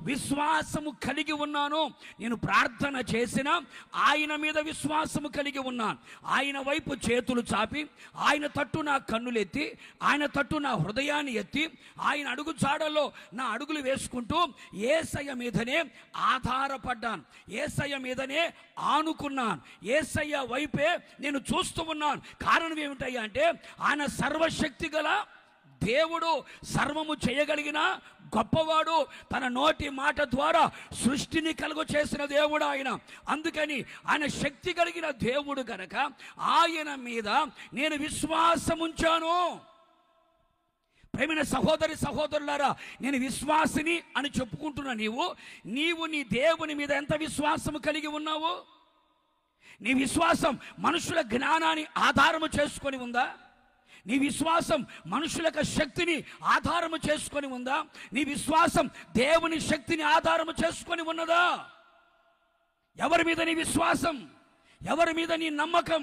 విశ్వాసము కలిగి ఉన్నాను. నేను ప్రార్థన చేసిన ఆయన మీద విశ్వాసము కలిగి ఉన్నాను. ఆయన వైపు చేతులు చాపి, ఆయన తట్టు నా కన్నులెత్తి, ఆయన తట్టు నా హృదయాన్ని ఎత్తి, ఆయన అడుగు జాడల్లో నా అడుగులు వేసుకుంటూ యేసయ్య మీదనే ఆధారపడ్డాను, యేసయ్య మీదనే ఆనుకున్నాను, యేసయ్య వైపే నేను చూస్తూ ఉన్నాను. కారణం ఏమిటయ్యా అంటే, ఆయన సర్వశక్తి గల దేవుడు సర్వము చేయగలిగిన గొప్పవాడు. తన నోటి మాట ద్వారా సృష్టిని కలుగు చేసిన దేవుడు ఆయన. అందుకని ఆయన శక్తి కలిగిన దేవుడు గనక ఆయన మీద నేను విశ్వాసం ఉంచాను. ప్రేమైన సహోదరి సహోదరులారా, నేను విశ్వాసిని అని చెప్పుకుంటున్నా నీవు నీ దేవుని మీద ఎంత విశ్వాసం కలిగి ఉన్నావు? నీ విశ్వాసం మనుషుల జ్ఞానాన్ని ఆధారము చేసుకొని ఉందా? నీ విశ్వాసం మనుషుల యొక్క శక్తిని ఆధారము చేసుకొని ఉందా? నీ విశ్వాసం దేవుని శక్తిని ఆధారము చేసుకొని ఉన్నదా? ఎవరి మీద నీ విశ్వాసం? ఎవరి మీద నీ నమ్మకం?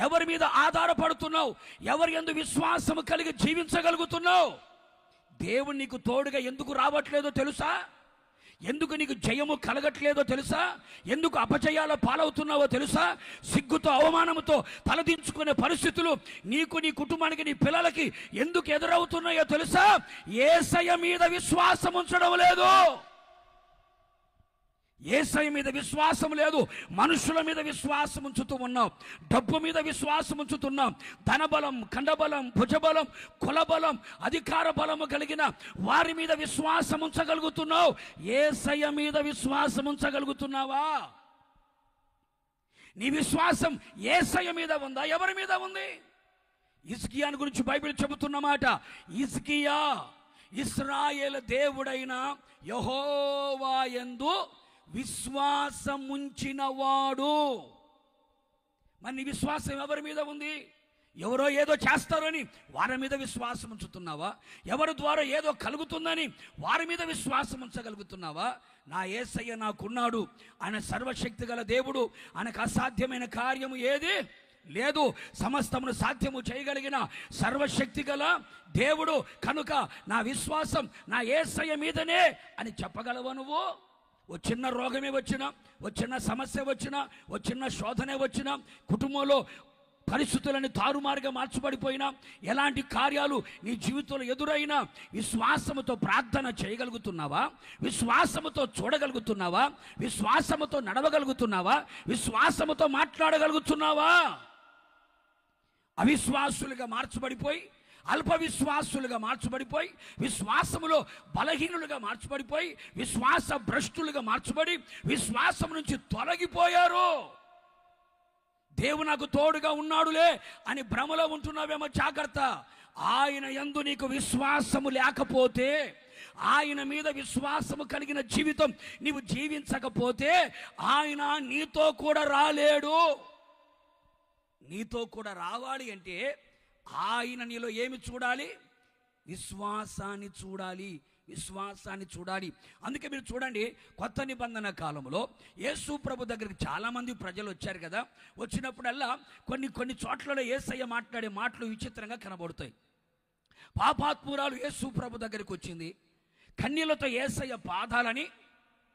ఎవరి మీద ఆధారపడుతున్నావు? ఎవరి యందు విశ్వాసము కలిగి జీవించగలుగుతున్నావు? దేవుడు నీకు తోడుగా ఎందుకు రావట్లేదో తెలుసా? ఎందుకు నీకు జయము కలగట్లేదో తెలుసా? ఎందుకు అపజయాల పాలవుతున్నావో తెలుసా? సిగ్గుతో అవమానంతో తలదించుకునే పరిస్థితులు నీకు, నీ కుటుంబానికి, నీ పిల్లలకి ఎందుకు ఎదురవుతున్నాయో తెలుసా? యేసయ్య మీద విశ్వాసం ఉంచడం లేదు. యేసయ్య మీద విశ్వాసం లేదు, మనుషుల మీద విశ్వాసం ఉంచుతూ ఉన్నాం. డబ్బు మీద విశ్వాసం ఉంచుతున్నాం. ధనబలం, ఖండబలం, భుజబలం, కులబలం, అధికార బలము కలిగిన వారి మీద విశ్వాసం ఉంచగలుగుతున్నావు. యేసయ్య మీద విశ్వాసం ఉంచగలుగుతున్నావా? నీ విశ్వాసం యేసయ్య మీద ఉందా? ఎవరి మీద ఉంది? హిజ్కియాను గురించి బైబిల్ చెబుతున్నమాట. హిజ్కియా ఇశ్రాయేలు దేవుడైన యెహోవా యందు విశ్వాసముంచిన వాడు. మరి నీ విశ్వాసం ఎవరి మీద ఉంది? ఎవరో ఏదో చేస్తారని వారి మీద విశ్వాసం ఉంచుతున్నావా? ఎవరి ద్వారా ఏదో కలుగుతుందని వారి మీద విశ్వాసం ఉంచగలుగుతున్నావా? నా యేసయ్య నాకున్నాడు, ఆయన సర్వశక్తి గల దేవుడు, ఆయనకు అసాధ్యమైన కార్యము ఏది లేదు. సమస్తమును సాధ్యము చేయగలిగిన సర్వశక్తి గల దేవుడు కనుక నా విశ్వాసం నా యేసయ్య మీదనే అని చెప్పగలవా నువ్వు? ఓ చిన్న రోగమే వచ్చినా, ఓ చిన్న సమస్య వచ్చినా, ఓ చిన్న శోధనే వచ్చినా, కుటుంబంలో పరిస్థితులను తారుమారుగా మార్చబడిపోయినా, ఎలాంటి కార్యాలు నీ జీవితంలో ఎదురైనా విశ్వాసముతో ప్రార్థన చేయగలుగుతున్నావా? విశ్వాసముతో చూడగలుగుతున్నావా? విశ్వాసముతో నడవగలుగుతున్నావా? విశ్వాసముతో మాట్లాడగలుగుతున్నావా? అవిశ్వాసులుగా మార్చబడిపోయి, అల్ప విశ్వాసులుగా మార్చబడిపోయి, విశ్వాసములో బలహీనులుగా మార్చబడిపోయి, విశ్వాస భ్రష్టులుగా మార్చబడి విశ్వాసం నుంచి తొలగిపోయారు. దేవుడు నాకు తోడుగా ఉన్నాడులే అని భ్రమలో ఉంటున్నావేమో, జాగ్రత్త. ఆయన యందు నీకు విశ్వాసము లేకపోతే, ఆయన మీద విశ్వాసము కలిగిన జీవితం నీవు జీవించకపోతే ఆయన నీతో కూడా రాలేడు. నీతో కూడా రావాలి అంటే ఆయన నీలో ఏమి చూడాలి? విశ్వాసాన్ని చూడాలి. విశ్వాసాన్ని చూడాలి. అందుకే మీరు చూడండి, కొత్త నిబంధన కాలంలో యేసు ప్రభు దగ్గరికి చాలామంది ప్రజలు వచ్చారు కదా. వచ్చినప్పుడల్లా కొన్ని చోట్లలో యేసయ్య మాట్లాడే మాటలు విచిత్రంగా కనబడతాయి. పాపాత్మురాలు యేసు ప్రభు దగ్గరికి వచ్చింది, కన్నీళ్లతో యేసయ్య పాదాలని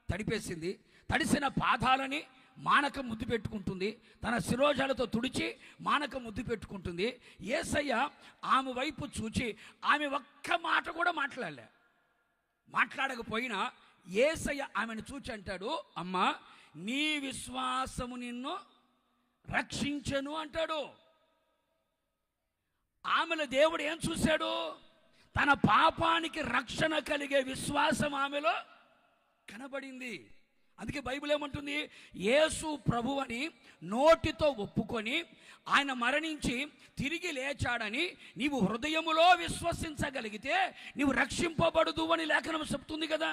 తడిపేసింది. తడిసిన పాదాలని మానక ముద్దు పెట్టుకుంటుంది. తన శిరోజాలతో తుడిచి మానక ముద్దు పెట్టుకుంటుంది. యేసయ్య ఆమె వైపు చూచి ఆమె ఒక్క మాట కూడా మాట్లాడకపోయినా యేసయ్య ఆమెను చూచి అంటాడు, అమ్మా నీ విశ్వాసము నిన్ను రక్షించెను అంటాడు. ఆమెలో దేవుడు ఏం చూశాడు? తన పాపానికి రక్షణ కలిగే విశ్వాసం ఆమెలో కనబడింది. అందుకే బైబిల్ ఏమంటుంది? యేసు ప్రభువని నోటితో ఒప్పుకొని ఆయన మరణించి తిరిగి లేచాడని నీవు హృదయములో విశ్వసించగలిగితే నీవు రక్షింపబడదు అని లేఖనం చెప్తుంది కదా.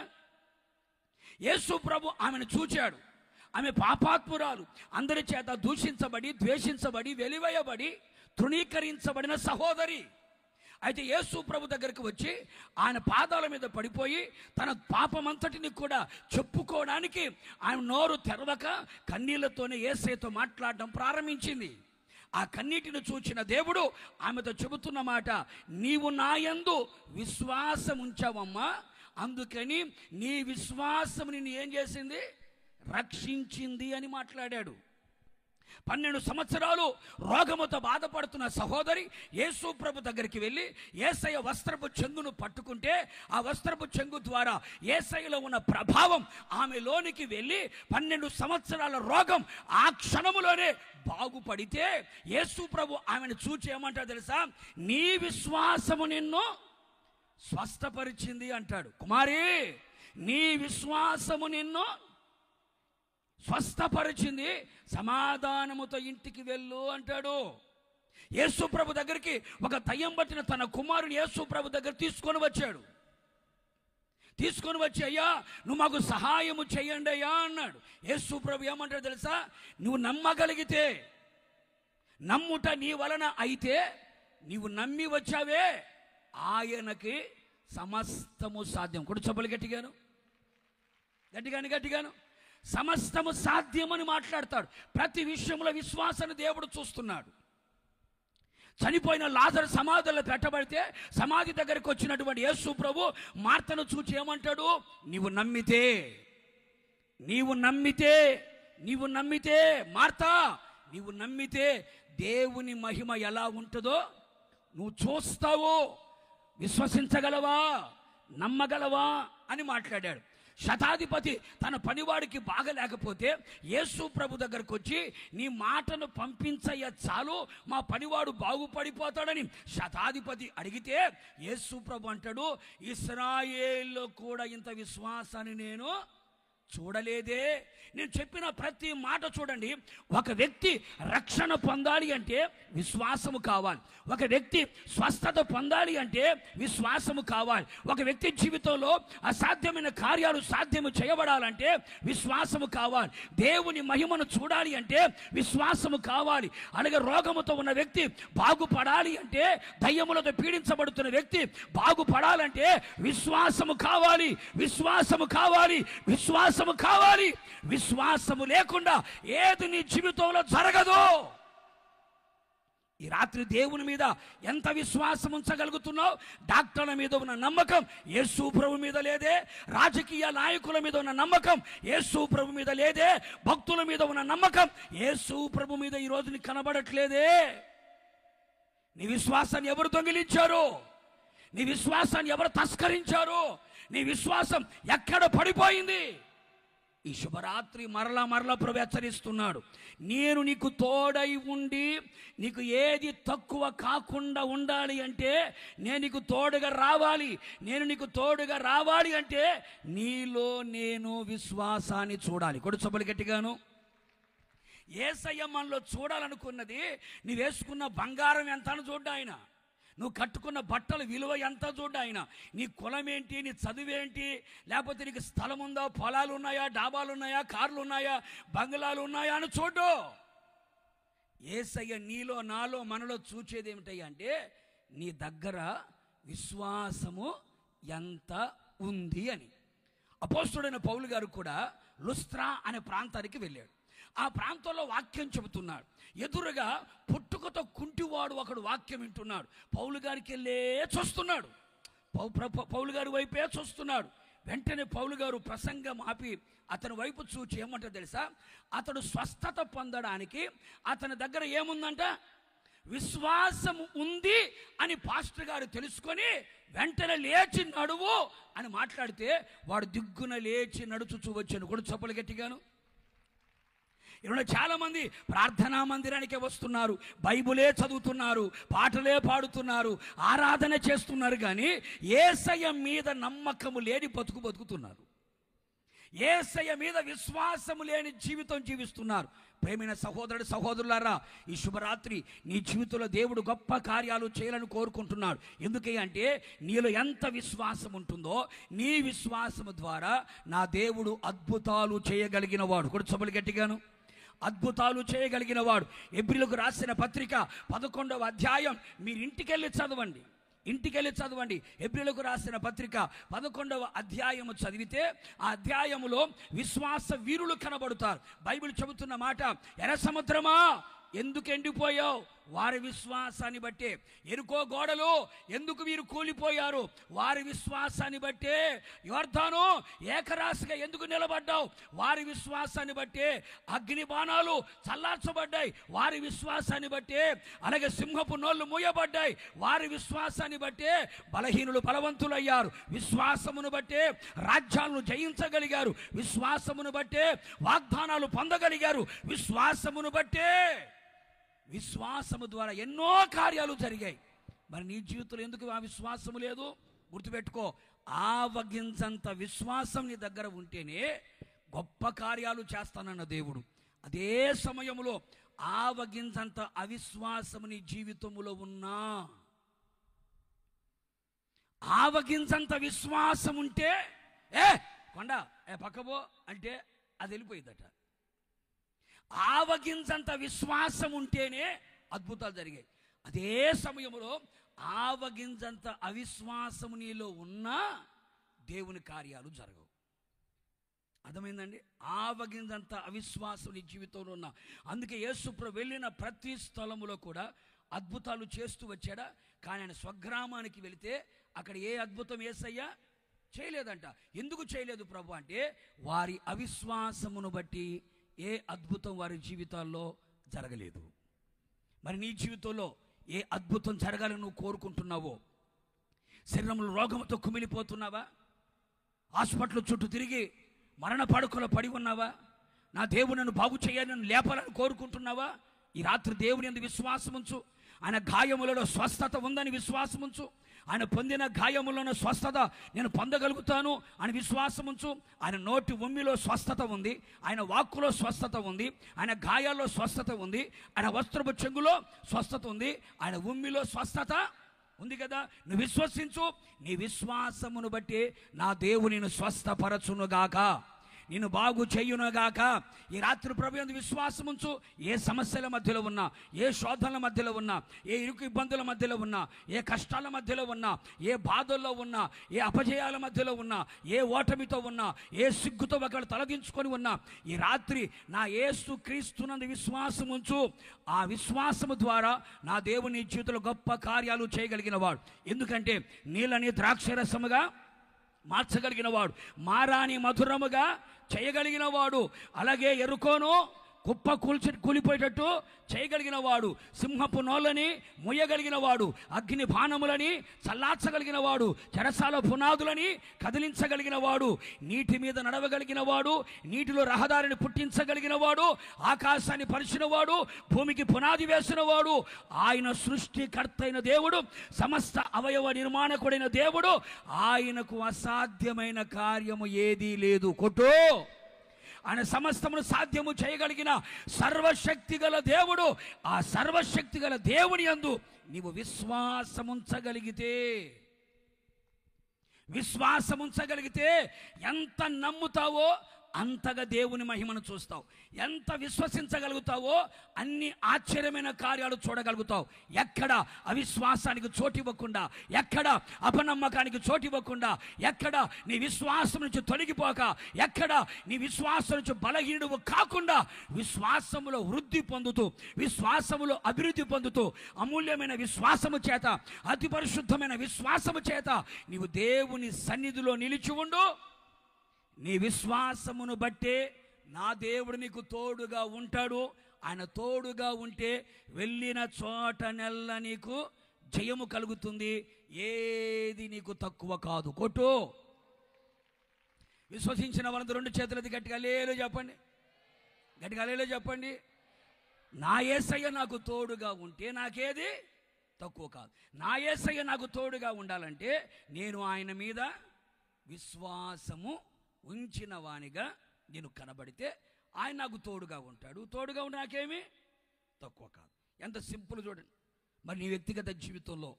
యేసు ప్రభు ఆమెను చూచాడు. ఆమె పాపాత్మురాలు, అందరి చేత దూషించబడి, ద్వేషించబడి, వెలివేయబడి, తృణీకరించబడిన సహోదరి. అయితే యేసు ప్రభు దగ్గరికి వచ్చి ఆయన పాదాల మీద పడిపోయి తన పాపమంతటిని కూడా చెప్పుకోవడానికి ఆయన నోరు తెరవక కన్నీళ్లతోనే యేసయ్యతో మాట్లాడడం ప్రారంభించింది. ఆ కన్నీటిని చూచిన దేవుడు ఆమెతో చెబుతున్న మాట, నీవు నా యందు విశ్వాసం ఉంచావమ్మా, అందుకని నీ విశ్వాసం నిన్ను ఏం చేసింది? రక్షించింది అని మాట్లాడాడు. 12 సంవత్సరాలు రోగముతో బాధపడుతున్న సహోదరి యేసు ప్రభు దగ్గరికి వెళ్ళి యేసయ్య వస్త్రపు చెంగును పట్టుకుంటే ఆ వస్త్రపు చెంగు ద్వారా యేసయ్యలో ఉన్న ప్రభావం ఆమెలోనికి వెళ్ళి 12 సంవత్సరాల రోగం ఆ క్షణములోనే బాగుపడితే యేసు ప్రభు ఆమెను చూచి ఏమంటారు తెలుసా? నీ విశ్వాసము నిన్ను స్వస్థపరిచింది అంటాడు. కుమారి, నీ విశ్వాసము నిన్ను స్వస్థపరిచింది, సమాధానముతో ఇంటికి వెళ్ళు అంటాడు. యేసు ప్రభు దగ్గరికి ఒక దయ్యం పట్టిన తన కుమారుని యేసు ప్రభు దగ్గర తీసుకొని వచ్చాడు. తీసుకొని వచ్చి, అయ్యా నువ్వు మాకు సహాయము చెయ్యండి అయ్యా అన్నాడు. యేసు ప్రభు ఏమంటాడు తెలుసా? నువ్వు నమ్మగలిగితే, నమ్ముట నీ వలన అయితే, నీవు నమ్మి వచ్చావే, ఆయనకి సమస్తము సాధ్యం. కొడు చప్పలు గట్టిగాను, గట్టిగాను సమస్తము సాధ్యమని మాట్లాడతాడు. ప్రతి విషయంలో విశ్వాసాన్ని దేవుడు చూస్తున్నాడు. చనిపోయిన లాజరు సమాధిలో పెట్టబడితే సమాధి దగ్గరికి వచ్చినటువంటి యేసు ప్రభు మార్తను చూచి ఏమంటాడు? నీవు నమ్మితే మార్తా, నీవు నమ్మితే దేవుని మహిమ ఎలా ఉంటుందో నువ్వు చూస్తావు. విశ్వసించగలవా, నమ్మగలవా అని మాట్లాడాడు. శతాధిపతి తన పనివాడికి బాగలేకపోతే యేసు ప్రభు దగ్గరకు వచ్చి, నీ మాటను పంపించయ్య చాలు, మా పనివాడు బాగుపడిపోతాడని శతాధిపతి అడిగితే యేసు ప్రభు అంటాడు, ఇశ్రాయేల్లో కూడా ఇంత విశ్వాసాన్ని నేను చూడలేదే. నేను చెప్పిన ప్రతి మాట చూడండి. ఒక వ్యక్తి రక్షణ పొందాలి అంటే విశ్వాసము కావాలి. ఒక వ్యక్తి స్వస్థత పొందాలి అంటే విశ్వాసము కావాలి. ఒక వ్యక్తి జీవితంలో అసాధ్యమైన కార్యాలు సాధ్యము చేయబడాలంటే విశ్వాసము కావాలి. దేవుని మహిమను చూడాలి అంటే విశ్వాసము కావాలి. అలాగే రోగముతో ఉన్న వ్యక్తి బాగుపడాలి అంటే, దయ్యములతో పీడించబడుతున్న వ్యక్తి బాగుపడాలంటే విశ్వాసము కావాలి. విశ్వాసము లేకుండా ఏది నీ జీవితంలో జరగదు. ఈ రాత్రి దేవుని మీద ఎంత విశ్వాసం ఉంచగలుగుతున్నావు? డాక్టర్ల మీద ఉన్న నమ్మకం యేసు ప్రభు మీద లేదే. రాజకీయ నాయకుల మీద ఉన్న నమ్మకం యేసు ప్రభు మీద లేదే. భక్తుల మీద ఉన్న నమ్మకం యేసు ప్రభు మీద ఈ రోజు నీకు కనబడట్లేదే. నీ విశ్వాసాన్ని ఎవరు దొంగిలించారు? నీ విశ్వాసాన్ని ఎవరు తస్కరించారు? నీ విశ్వాసం ఎక్కడ పడిపోయింది? ఈ శుభరాత్రి మరలా ప్రభు హెచ్చరిస్తున్నాడు. నేను నీకు తోడై ఉండి నీకు ఏది తక్కువ కాకుండా ఉండాలి అంటే నేను నీకు తోడుగా రావాలి అంటే నీలో నేను విశ్వాసాన్ని చూడాలి. కొడు చప్పలు గట్టిగాను. యేసయ్య మనలో చూడాలనుకున్నది నీ వేసుకున్న బంగారం ఎంత అని చూడ్డా ఆయన, నువ్వు కట్టుకున్న బట్టల విలువ ఎంత చూడ్డా ఆయన, నీ కులం ఏంటి, నీ చదువేంటి, లేకపోతే నీకు స్థలం ఉందా, పొలాలు ఉన్నాయా, డాబాలు ఉన్నాయా, కార్లు ఉన్నాయా, బంగ్లాలు ఉన్నాయా అని చూడు. యేసయ్య నీలో నాలో మనలో చూచేది ఏమిటయ్యా అంటే నీ దగ్గర విశ్వాసము ఎంత ఉంది అని. అపోస్తలుడైన పౌలు గారు కూడా లుస్త్రా అనే ప్రాంతానికి వెళ్ళాడు. ఆ ప్రాంతంలో వాక్యం చెబుతున్నాడు. ఎదురుగా పుట్టుకతో కుంటివాడు ఒకడు వాక్యం వింటున్నాడు. పౌలు గారికి వెళ్ళే చూస్తున్నాడు, పౌలు గారి వైపే చూస్తున్నాడు. వెంటనే పౌలు గారు ప్రసంగం ఆపి అతని వైపు చూచి ఏమంటారు తెలుసా? అతడు స్వస్థత పొందడానికి అతని దగ్గర ఏముందంట? విశ్వాసం ఉంది అని పాస్టర్ గారు తెలుసుకొని వెంటనే లేచి నడువు అని మాట్లాడితే వాడు దిగ్గున లేచి నడుచుచూ వచ్చాను. కూడా చప్పలు గట్టిగాను. ఈరోజు చాలామంది ప్రార్థనా మందిరానికే వస్తున్నారు, బైబులే చదువుతున్నారు, పాటలే పాడుతున్నారు, ఆరాధన చేస్తున్నారు, కానీ యేసయ్య మీద నమ్మకము లేని బతుకుతున్నారు. యేసయ్య మీద విశ్వాసము లేని జీవితం జీవిస్తున్నారు. ప్రేమైన సహోదరులారా, ఈ శుభరాత్రి నీ జీవితంలో దేవుడు గొప్ప కార్యాలు చేయాలని కోరుకుంటున్నాడు. ఎందుకంటే నీలో ఎంత విశ్వాసం ఉంటుందో నీ విశ్వాసము ద్వారా నా దేవుడు అద్భుతాలు చేయగలిగిన వాడు. కూడా చప్పలు గట్టిగాను. అద్భుతాలు చేయగలిగిన వాడు. ఎబ్రీయులకు రాసిన పత్రిక 11వ అధ్యాయం మీరు ఇంటికెళ్ళి చదవండి. ఎబ్రీయులకు రాసిన పత్రిక 11వ అధ్యాయము చదివితే ఆ అధ్యాయములో విశ్వాస వీరులు కనబడతారు. బైబిల్ చెబుతున్న మాట, ఎర్ర సముద్రమా ఎందుకు ఎండిపోయావు? వారి విశ్వాసాన్ని బట్టే. ఎరుకో గోడలు ఎందుకు మీరు కూలిపోయారు? వారి విశ్వాసాన్ని బట్టే. యోర్దాను ఏకరాశిగా ఎందుకు నిలబడ్డావు? వారి విశ్వాసాన్ని బట్టే. అగ్ని బాణాలు చల్లార్చబడ్డాయి, వారి విశ్వాసాన్ని బట్టే. అలాగే సింహపు నోళ్ళు మూయబడ్డాయి, వారి విశ్వాసాన్ని బట్టే. బలహీనులు బలవంతులయ్యారు, విశ్వాసమును బట్టే. రాజ్యాలను జయించగలిగారు, విశ్వాసమును బట్టే. వాగ్దానాలు పొందగలిగారు, విశ్వాసమును బట్టే. విశ్వాసము ద్వారా ఎన్నో కార్యాలు జరిగాయి. మరి నీ జీవితంలో ఎందుకు ఆ విశ్వాసము లేదు? గుర్తుపెట్టుకో, ఆవగింజంత విశ్వాసం నీ దగ్గర ఉంటేనే గొప్ప కార్యాలు చేస్తానన్న దేవుడు. అదే సమయంలో ఆవగింజంత అవిశ్వాసం నీ జీవితంలో ఉన్నా, ఆవగింజంత విశ్వాసం ఉంటే కొండ పక్కపో అంటే అది వెళ్ళిపోయిందట. ఆవగింజంత విశ్వాసం ఉంటేనే అద్భుతాలు జరిగాయి. అదే సమయంలో ఆవగింజంత అవిశ్వాసము నీలో ఉన్నా దేవుని కార్యాలు జరగవు. అర్థమైందండి? ఆవగింజంత అవిశ్వాసం నీ జీవితంలో ఉన్నా. అందుకే యేసుప్రభు వెళ్ళిన ప్రతి స్థలములో కూడా అద్భుతాలు చేస్తూ వచ్చాడా, కానీ ఆయన స్వగ్రామానికి వెళితే అక్కడ ఏ అద్భుతం యేసయ్య చేయలేదంట. ఎందుకు చేయలేదు ప్రభు అంటే, వారి అవిశ్వాసమును బట్టి ఏ అద్భుతం వారి జీవితాల్లో జరగలేదు. మరి నీ జీవితంలో ఏ అద్భుతం జరగాలని నువ్వు కోరుకుంటున్నావో? శరీరంలో రోగంతో కుమిలిపోతున్నావా? హాస్పిటల్ చుట్టూ తిరిగి మరణ పడుకలో పడి ఉన్నావా? నా దేవుడు నన్ను బాగు చేయాలని, నన్ను లేపాలని కోరుకుంటున్నావా? ఈ రాత్రి దేవుని యందు విశ్వాసం ఉంచు. ఆయన గాయములలో స్వస్థత ఉందని విశ్వాసం ఉంచు. ఆయన పొందిన గాయములను స్వస్థత నేను పొందగలుగుతాను అని విశ్వాసం ఉంచు. ఆయన నోటి ఉమ్మిలో స్వస్థత ఉంది, ఆయన వాక్కులో స్వస్థత ఉంది, ఆయన గాయాల్లో స్వస్థత ఉంది, ఆయన వస్త్రపు చెంగులో స్వస్థత ఉంది, ఆయన ఉమ్మిలో స్వస్థత ఉంది కదా. నువ్వు విశ్వసించు. నీ విశ్వాసమును బట్టి నా దేవుని నిన్ను స్వస్థపరచునుగాక, నిన్ను బాగు చేయునుగాక. ఈ రాత్రి ప్రభు యందు విశ్వాసం ఉంచు. ఏ సమస్యల మధ్యలో ఉన్నా, ఏ శోధనల మధ్యలో ఉన్నా, ఏ ఇరుకు ఇబ్బందుల మధ్యలో ఉన్నా, ఏ కష్టాల మధ్యలో ఉన్నా, ఏ బాధల్లో ఉన్నా, ఏ అపజయాల మధ్యలో ఉన్నా, ఏ ఓటమితో ఉన్నా, ఏ సిగ్గుతో ఒకళ్ళు తలదించుకొని ఉన్నా, ఈ రాత్రి నా యేసు క్రీస్తునందు విశ్వాసం ఉంచు. ఆ విశ్వాసము ద్వారా నా దేవుని జీవితంలో గొప్ప కార్యాలు చేయగలిగిన వాడు. ఎందుకంటే నీళ్ళని ద్రాక్షరసముగా మార్చగలిగిన వాడు, మారాని మధురముగా చేయగలిగిన వాడు, అలాగే ఎరుకోను కుప్ప కూలిపోయేటట్టు చేయగలిగిన వాడు, సింహపు నోళ్ళని మొయ్యగలిగిన వాడు, అగ్ని బాణములని చల్లార్చగలిగిన వాడు, చెరసాల పునాదులని కదిలించగలిగిన వాడు, నీటి మీద నడవగలిగిన వాడు, నీటిలో రహదారిని పుట్టించగలిగిన వాడు, ఆకాశాన్ని పరిచిన వాడు, భూమికి పునాది వేసిన వాడు, ఆయన సృష్టికర్త అయిన దేవుడు, సమస్త అవయవ నిర్మాణకుడైన దేవుడు. ఆయనకు అసాధ్యమైన కార్యము ఏదీ లేదు. కొట్టు. ఆయన సమస్తమును సాధ్యము చేయగలిగిన సర్వశక్తి గల దేవుడు. ఆ సర్వశక్తి గల దేవుని యందు నీవు విశ్వాసముంచగలిగితే ఎంత నమ్ముతావో అంతగా దేవుని మహిమను చూస్తావు. ఎంత విశ్వసించగలుగుతావో అన్ని ఆశ్చర్యమైన కార్యాలు చూడగలుగుతావు. ఎక్కడ అవిశ్వాసానికి చోటివ్వకుండా, ఎక్కడ అపనమ్మకానికి చోటివ్వకుండా, ఎక్కడ నీ విశ్వాసం నుంచి తొలగిపోక, ఎక్కడ నీ విశ్వాసం నుంచి బలహీనుడు కాకుండా, విశ్వాసములో వృద్ధి పొందుతూ, విశ్వాసములో అభివృద్ధి పొందుతూ, అమూల్యమైన విశ్వాసము చేత, అతి పరిశుద్ధమైన విశ్వాసము చేత నీవు దేవుని సన్నిధిలో నిలిచి ఉండు. నీ విశ్వాసమును బట్టే నా దేవుడు నీకు తోడుగా ఉంటాడు. ఆయన తోడుగా ఉంటే వెళ్ళిన చోట నెల్ల నీకు జయము కలుగుతుంది. ఏది నీకు తక్కువ కాదు. కొట్టు. విశ్వసించిన వాళ్ళంతా రెండు చేతులది గట్టిగా లేలు చెప్పండి, గట్టిగా లేలు చెప్పండి. నా యేసయ్య నాకు తోడుగా ఉంటే నాకేది తక్కువ కాదు. నా యేసయ్య నాకు తోడుగా ఉండాలంటే నేను ఆయన మీద విశ్వాసము ఉంచిన వానిగా నేను కనబడితే ఆయన నాకు తోడుగా ఉంటాడు. తోడుగా ఉంటే నాకేమీ తక్కువ కాదు. ఎంత సింపుల్ చూడండి. మరి నీ వ్యక్తిగత జీవితంలో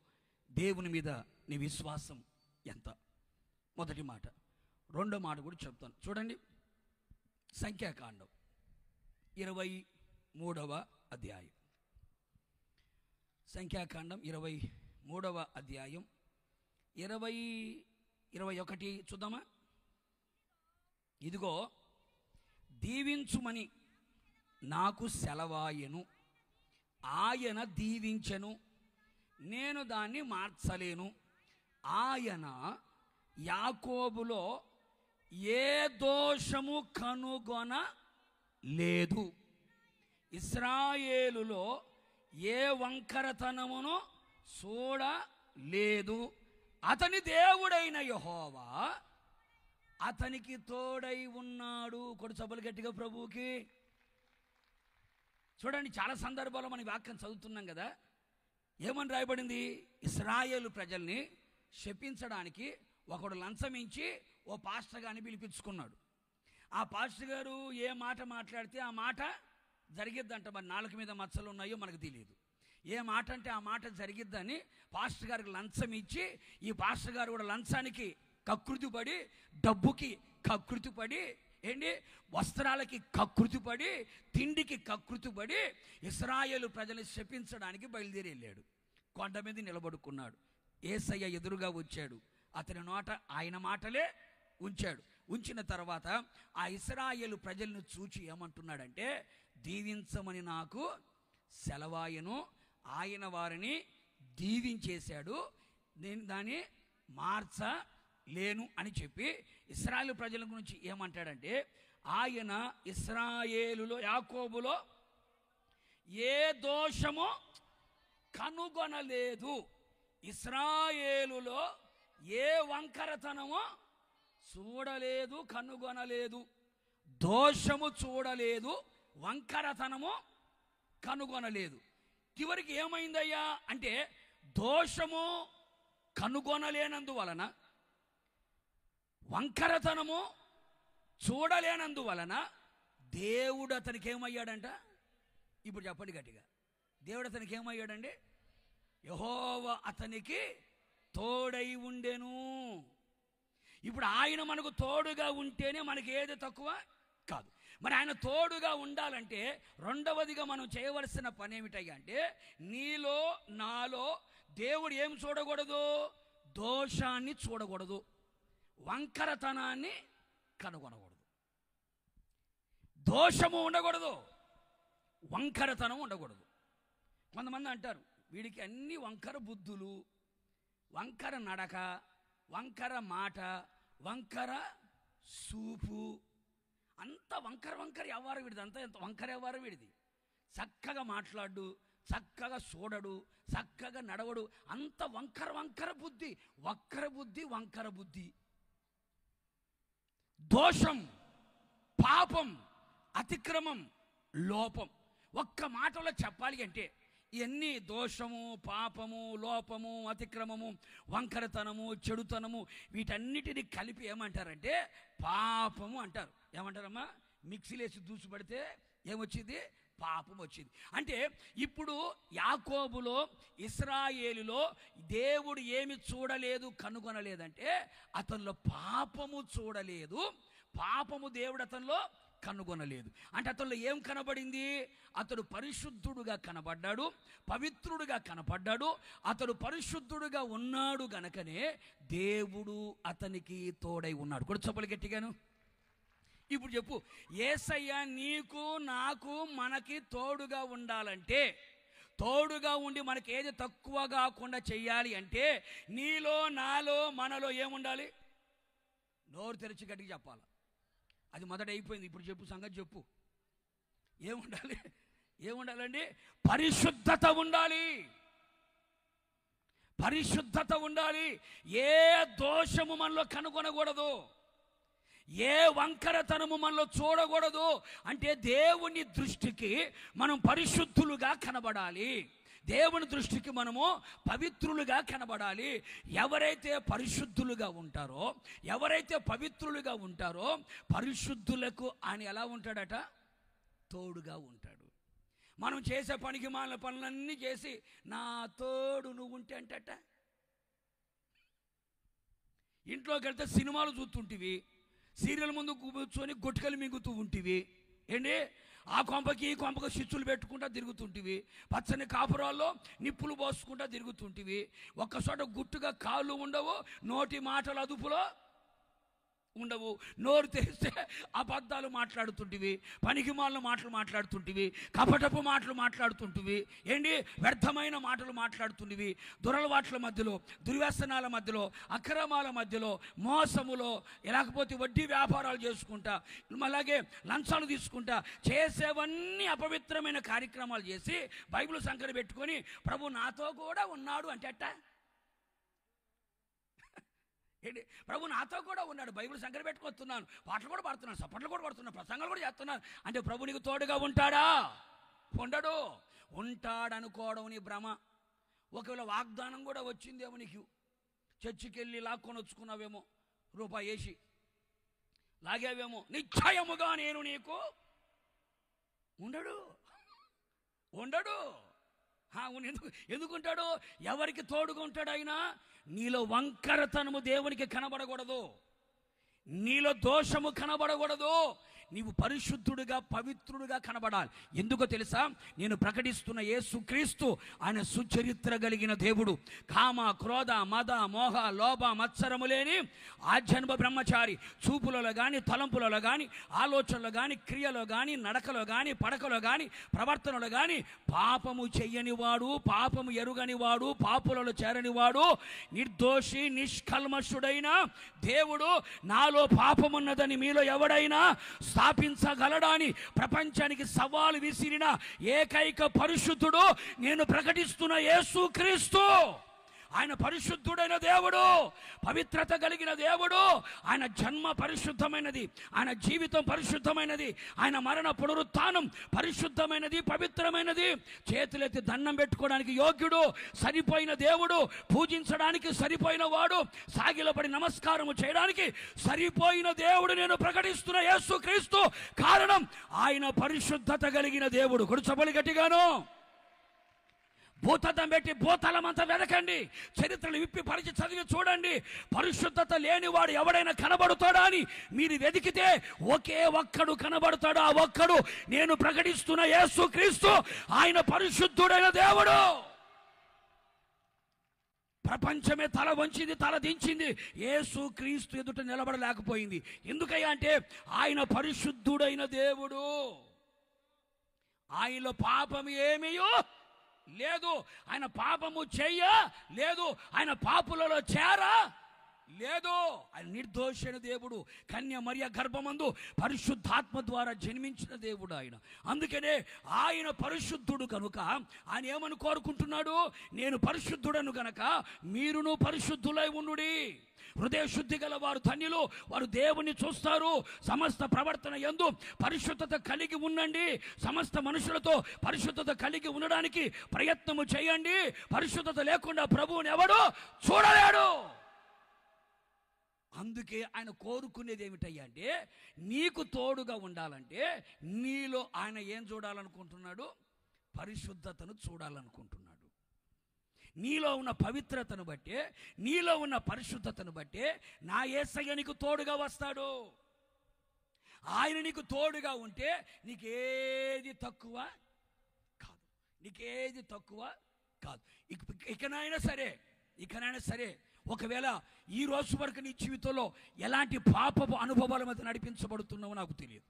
దేవుని మీద నీ విశ్వాసం ఎంత? మొదటి మాట. రెండో మాట కూడా చెప్తాను చూడండి. సంఖ్యాకాండం 23వ అధ్యాయం. సంఖ్యాకాండం 23వ అధ్యాయం 21 చూద్దామా? ఇదిగో దీవించుమని నాకు సెలవాయెను, ఆయన దీవించెను, నేను దాన్ని మార్చలేను. ఆయన యాకోబులో ఏ దోషము కనుగొనలేదు, ఇశ్రాయేలులో ఏ వంకరతనమును చూడలేదు. అతని దేవుడైన యెహోవా అతనికి తోడై ఉన్నాడు. కొడు సభలు గట్టిగా ప్రభువుకి. చూడండి, చాలా సందర్భాల్లో మనం వాక్యం చదువుతున్నాం కదా. ఏమని రాయబడింది? ఇశ్రాయేలు ప్రజల్ని శపించడానికి ఒకడు లంచం ఇచ్చి ఓ పాస్టర్ గారిని పిలిపించుకున్నాడు. ఆ పాస్టర్ గారు ఏ మాట మాట్లాడితే ఆ మాట జరిగిద్దంట. మరి నాలుక మీద మచ్చలు ఉన్నాయో మనకు తెలియదు. ఏ మాట అంటే ఆ మాట జరిగిద్దని పాస్టర్ గారికి లంచం ఇచ్చి, ఈ పాస్టర్ గారు కూడా లంచానికి కకృతిపడి, డబ్బుకి కకృతిపడి, వస్త్రాలకి కకృతిపడి, తిండికి కకృతిపడి ఇశ్రాయేలు ప్రజల్ని శపించడానికి బయలుదేరి వెళ్ళాడు. కొండ మీద నిలబడుకున్నాడు. యేసయ్య ఎదురుగా వచ్చాడు. అతని నోట ఆయన మాటలే ఉంచాడు. ఉంచిన తర్వాత ఆ ఇశ్రాయేలు ప్రజలను చూచి ఏమంటున్నాడంటే, దీవించమని నాకు సెలవాయను, ఆయన వారిని దీవించేశాడు, నేను దాన్ని మార్చలేను అని చెప్పి ఇశ్రాయేలు ప్రజల గురించి ఏమంటాడంటే, ఆయన ఇశ్రాయేలులో యాకోబులో ఏ దోషము కనుగొనలేదు, ఇశ్రాయేలులో ఏ వంకరతనమో చూడలేదు, కనుగొనలేదు. దోషము చూడలేదు, వంకరతనము కనుగొనలేదు. చివరికి ఏమైందయ్యా అంటే, దోషము కనుగొనలేనందువలన, వంకరతనము చూడలేనందువలన దేవుడు అతనికి ఏమయ్యాడంట? ఇప్పుడు చెప్పండి గట్టిగా, దేవుడు అతనికి ఏమయ్యాడండి? యెహోవా అతనికి తోడై ఉండెను. ఇప్పుడు ఆయన మనకు తోడుగా ఉంటేనే మనకి ఏది తక్కువ కాదు. మరి ఆయన తోడుగా ఉండాలంటే రెండవదిగా మనం చేయవలసిన పని ఏమిటయ్యా అంటే, నీలో నాలో దేవుడు ఏం చూడకూడదు? దోషాన్ని చూడకూడదు, వంకరతనాన్ని కనుగొనకూడదు. దోషము ఉండకూడదు, వంకరతనం ఉండకూడదు. కొంతమంది అంటారు, వీడికి అన్ని వంకర బుద్ధులు, వంకర నడక, వంకర మాట, వంకర సూపు, అంత వంకర వ్యవహారం వీడిది, అంతా ఎంత వంకర వ్యవహారం వీడిది. చక్కగా మాట్లాడు, చక్కగా చూడడు, చక్కగా నడవడు, అంత వంకర బుద్ధి, వక్ర బుద్ధి, వంకర బుద్ధి. దోషం, పాపం, అతిక్రమం, లోపం. ఒక్క మాటలో చెప్పాలి అంటే ఇవన్నీ దోషము, పాపము, లోపము, అతిక్రమము, వంకరతనము, చెడుతనము, వీటన్నిటిని కలిపి ఏమంటారంటే పాపము అంటారు. ఏమంటారమ్మా? మిక్సీలేసి దూసిపడితే ఏమొచ్చింది? పాపం వచ్చింది. అంటే ఇప్పుడు యాకోబులో, ఇశ్రాయేలులో దేవుడు ఏమి చూడలేదు, కనుగొనలేదంటే అతనిలో పాపము చూడలేదు, పాపము దేవుడు అతనిలో కనుగొనలేదు. అంటే అతనిలో ఏం కనబడింది? అతడు పరిశుద్ధుడుగా కనబడ్డాడు, పవిత్రుడుగా కనపడ్డాడు. అతడు పరిశుద్ధుడుగా ఉన్నాడు గనకనే దేవుడు అతనికి తోడై ఉన్నాడు. కూడా చెప్పలు గట్టిగాను. ఇప్పుడు చెప్పు, యేసయ్య నీకు, నాకు, మనకి తోడుగా ఉండాలంటే, తోడుగా ఉండి మనకి ఏది తక్కువ కాకుండా చెయ్యాలి అంటే, నీలో నాలో మనలో ఏముండాలి? నోరు తెరిచి గట్టిగా చెప్పాలి. అది మొదట అయిపోయింది. ఇప్పుడు చెప్పు, సంగతి చెప్పు. ఏముండాలండి? పరిశుద్ధత ఉండాలి, పరిశుద్ధత ఉండాలి. ఏ దోషము మనలో కనుగొనకూడదు, ఏ వంకరతనము మనలో చూడకూడదు. అంటే దేవుని దృష్టికి మనం పరిశుద్ధులుగా కనబడాలి, దేవుని దృష్టికి మనము పవిత్రులుగా కనబడాలి. ఎవరైతే పరిశుద్ధులుగా ఉంటారో, ఎవరైతే పవిత్రులుగా ఉంటారో, పరిశుద్ధులకు ఆయన ఎలా ఉంటాడట? తోడుగా ఉంటాడు. మనం చేసే పనికి మాలిన పనులన్నీ చేసి నా తోడు నువ్వు ఉంటే అంటట. ఇంట్లోకి వెళ్తే సినిమాలు చూస్తుంటివి, సీరియల్ ముందు కూర్చొని గొట్టుకలు మింగుతూ ఉంటివి, ఆ కొంపకి ఈ కొంపకి స్విచ్చులు పెట్టుకుంటా తిరుగుతుంటివి, పచ్చని కాపురాల్లో నిప్పులు పోసుకుంటా తిరుగుతుంటివి. ఒక్కచోట గుట్టుగా కాళ్ళు ఉండవు, నోటి మాటలు అదుపులో ఉండవు, నోరు తెరిస్తే అబద్ధాలు మాట్లాడుతుంటివి, పనికిమాలిన మాటలు మాట్లాడుతుంటివి, కపటపు మాటలు మాట్లాడుతుంటివి, వ్యర్థమైన మాటలు మాట్లాడుతుంటివి. దురలవాట్ల మధ్యలో, దుర్వ్యసనాల మధ్యలో, అక్రమాల మధ్యలో, మోసములో, లేకపోతే వడ్డీ వ్యాపారాలు చేసుకుంటా, అలాగే లంచాలు తీసుకుంటా చేసేవన్నీ అపవిత్రమైన కార్యక్రమాలు చేసి బైబిల్ సంకర పెట్టుకొని ప్రభు నాతో కూడా ఉన్నాడు అంటే అట్ట. ప్రభు నాతో కూడా ఉన్నాడు, బైబిల్ సంకర పెట్టుకొస్తున్నాను, పాటలు కూడా పాడుతున్నాను, సపట్లు కూడా పడుతున్నాను, ప్రసంగాలు కూడా చేస్తున్నాను అంటే ప్రభు నీకు తోడుగా ఉంటాడా? ఉండడు. ఉంటాడనుకోవడం నీ భ్రమ. ఒకవేళ వాగ్దానం కూడా వచ్చిందేమో నీకు, చర్చికి వెళ్ళి లాక్కొని వచ్చుకున్నావేమో, రూపాయి వేసి లాగావేమో, నిశ్చయముగా నేను నీకు ఉండడు. ఎందుకుంటాడు? ఎవరికి తోడుగా ఉంటాడు ఆయన? నీలో వంకరతనము దేవునికి కనబడకూడదు, నీలో దోషము కనబడకూడదు, నీవు పరిశుద్ధుడిగా పవిత్రుడిగా కనబడాలి. ఎందుకో తెలుసా? నేను ప్రకటిస్తున్న యేసుక్రీస్తు ఆయన సుచరిత్ర కలిగిన దేవుడు. కామ, క్రోధ, మద, మోహ, లోభ, మత్సరము లేని ఆజన్మ బ్రహ్మచారి. చూపులలో కానీ, తలంపులలో కానీ, ఆలోచనలో కానీ, క్రియలో కానీ, నడకలో కానీ, పడకలో కానీ, ప్రవర్తనలో కానీ పాపము చెయ్యనివాడు, పాపము ఎరుగనివాడు, పాపులలో చేరనివాడు, నిర్దోషి నిష్కల్మషుడైన దేవుడు. నాలో పాపమున్నదని మీలో ఎవడైనా స్థాపించగలడాని ప్రపంచానికి సవాలు విసిరిన ఏకైక పరిశుద్ధుడు నేను ప్రకటిస్తున్న యేసుక్రీస్తు. ఆయన పరిశుద్ధుడైన దేవుడు, పవిత్రత కలిగిన దేవుడు. ఆయన జన్మ పరిశుద్ధమైనది, ఆయన జీవితం పరిశుద్ధమైనది, ఆయన మరణ పునరుత్థానం పరిశుద్ధమైనది, పవిత్రమైనది. చేతులెత్తి దండం పెట్టుకోవడానికి యోగ్యుడు, సరిపోయిన దేవుడు, పూజించడానికి సరిపోయిన వాడు, సాగిలపడి నమస్కారము చేయడానికి సరిపోయిన దేవుడు నేను ప్రకటిస్తున్న యేసుక్రీస్తు. కారణం ఆయన పరిశుద్ధత కలిగిన దేవుడు. కొడుచబలి గట్టిగాను. భూతద్దం పెట్టి భూతలమంతా వెదకండి, చరిత్రలు విప్పి పరిచి చదివి చూడండి. పరిశుద్ధత లేనివాడు ఎవడైనా కనబడుతాడా అని మీరు వెతికితే ఒకే ఒక్కడు కనబడతాడు. ఆ ఒక్కడు నేను ప్రకటిస్తున్న యేసుక్రీస్తు. ఆయన పరిశుద్ధుడైన దేవుడు. ప్రపంచమే తల వంచింది, తల దించింది, యేసుక్రీస్తు ఎదుట నిలబడలేకపోయింది. ఎందుకయ్యా అంటే ఆయన పరిశుద్ధుడైన దేవుడు. ఆయనలో పాపం ఏమీయో లేదు, ఆయన పాపము చెయ్య లేదు, ఆయన పాపులలో చేర లేదు. ఆయన నిర్దోషైన దేవుడు, కన్య మరియ గర్భమందు పరిశుద్ధాత్మ ద్వారా జన్మించిన దేవుడు ఆయన. అందుకనే ఆయన పరిశుద్ధుడు కనుక ఆయన ఏమని కోరుకుంటున్నాడు? నేను పరిశుద్ధుడను గనక మీరును పరిశుద్ధులై ఉండుడి. హృదయ శుద్ధి గల వారు ధన్యులు, వారు దేవుని చూస్తారు. సమస్త ప్రవర్తన యందు పరిశుద్ధత కలిగి ఉండండి. సమస్త మనుషులతో పరిశుద్ధత కలిగి ఉండడానికి ప్రయత్నము చేయండి. పరిశుద్ధత లేకుండా ప్రభువుని ఎవడు చూడలేడు. అందుకే ఆయన కోరుకునేది ఏమిటయ్యా అంటే, నీకు తోడుగా ఉండాలంటే నీలో ఆయన ఏం చూడాలనుకుంటున్నాడు? పరిశుద్ధతను చూడాలనుకుంటున్నాడు. నీలో ఉన్న పవిత్రతను బట్టే, నీలో ఉన్న పరిశుద్ధతను బట్టే నా యేసయ్య నీకు తోడుగా వస్తాడు. ఆయన నీకు తోడుగా ఉంటే నీకేది తక్కువ కాదు, నీకేది తక్కువ కాదు. ఇకనైనా సరే ఒకవేళ ఈ రోజు వరకు నీ జీవితంలో ఎలాంటి పాపపు అనుభవాల మధ్య నడిపించబడుతున్నావో నాకు తెలియదు.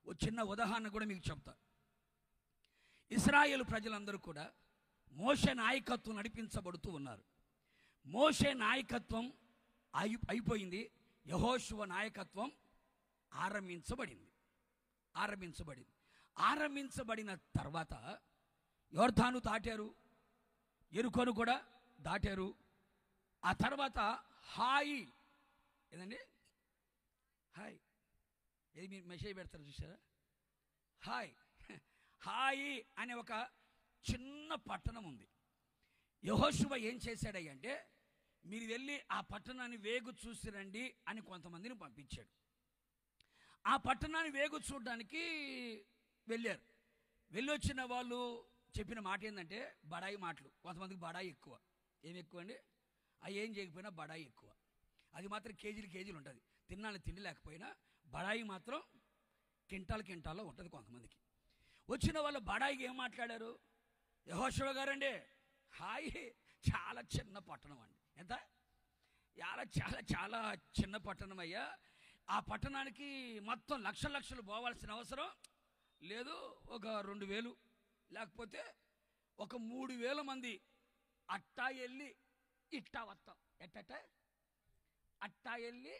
ఓ చిన్న ఉదాహరణ కూడా మీకు చెప్తా. ఇశ్రాయేలు ప్రజలందరూ కూడా మోషే నాయకత్వం నడిపించబడుతూ ఉన్నారు. మోషే నాయకత్వం అయిపోయింది, యెహోషువ నాయకత్వం ఆరంభించబడిన తర్వాత యోర్దాను దాటారు, యెరికోను కూడా దాటారు. ఆ తర్వాత హాయి ఏదండి, హాయ్ ఏది మీరు మెసేజ్ పెడతారు చూసారా? హాయి అనే ఒక చిన్న పట్టణం ఉంది. యెహోషువ ఏం చేశాడంటే, మీరు వెళ్ళి ఆ పట్టణాన్ని వేగు చూసిరండి అని కొంతమందిని పంపించాడు. ఆ పట్టణాన్ని వేగు చూడడానికి వెళ్ళారు. వెళ్ళొచ్చిన వాళ్ళు చెప్పిన మాట ఏంటంటే బడాయి మాటలు. కొంతమందికి బడాయి ఎక్కువ. ఏమి ఎక్కువ అండి? అవి ఏం చేయకపోయినా బడాయి ఎక్కువ. అది మాత్రం కేజీలు ఉంటుంది. తిన్నాను తిండి లేకపోయినా బడాయి మాత్రం కింటాల్లో ఉంటుంది కొంతమందికి. వచ్చిన వాళ్ళు బడాయికి ఏం మాట్లాడారు? యెహోషువ గారండి, హాయి చాలా చిన్న పట్టణం అండి. ఎంత? చాలా చిన్న పట్టణం అయ్యా. ఆ పట్టణానికి మొత్తం లక్షలు పోవాల్సిన అవసరం లేదు. ఒక 2000 లేకపోతే ఒక 3000 మంది అట్టా వెళ్ళి ఇట్టా వస్తాం. అట్టా వెళ్ళి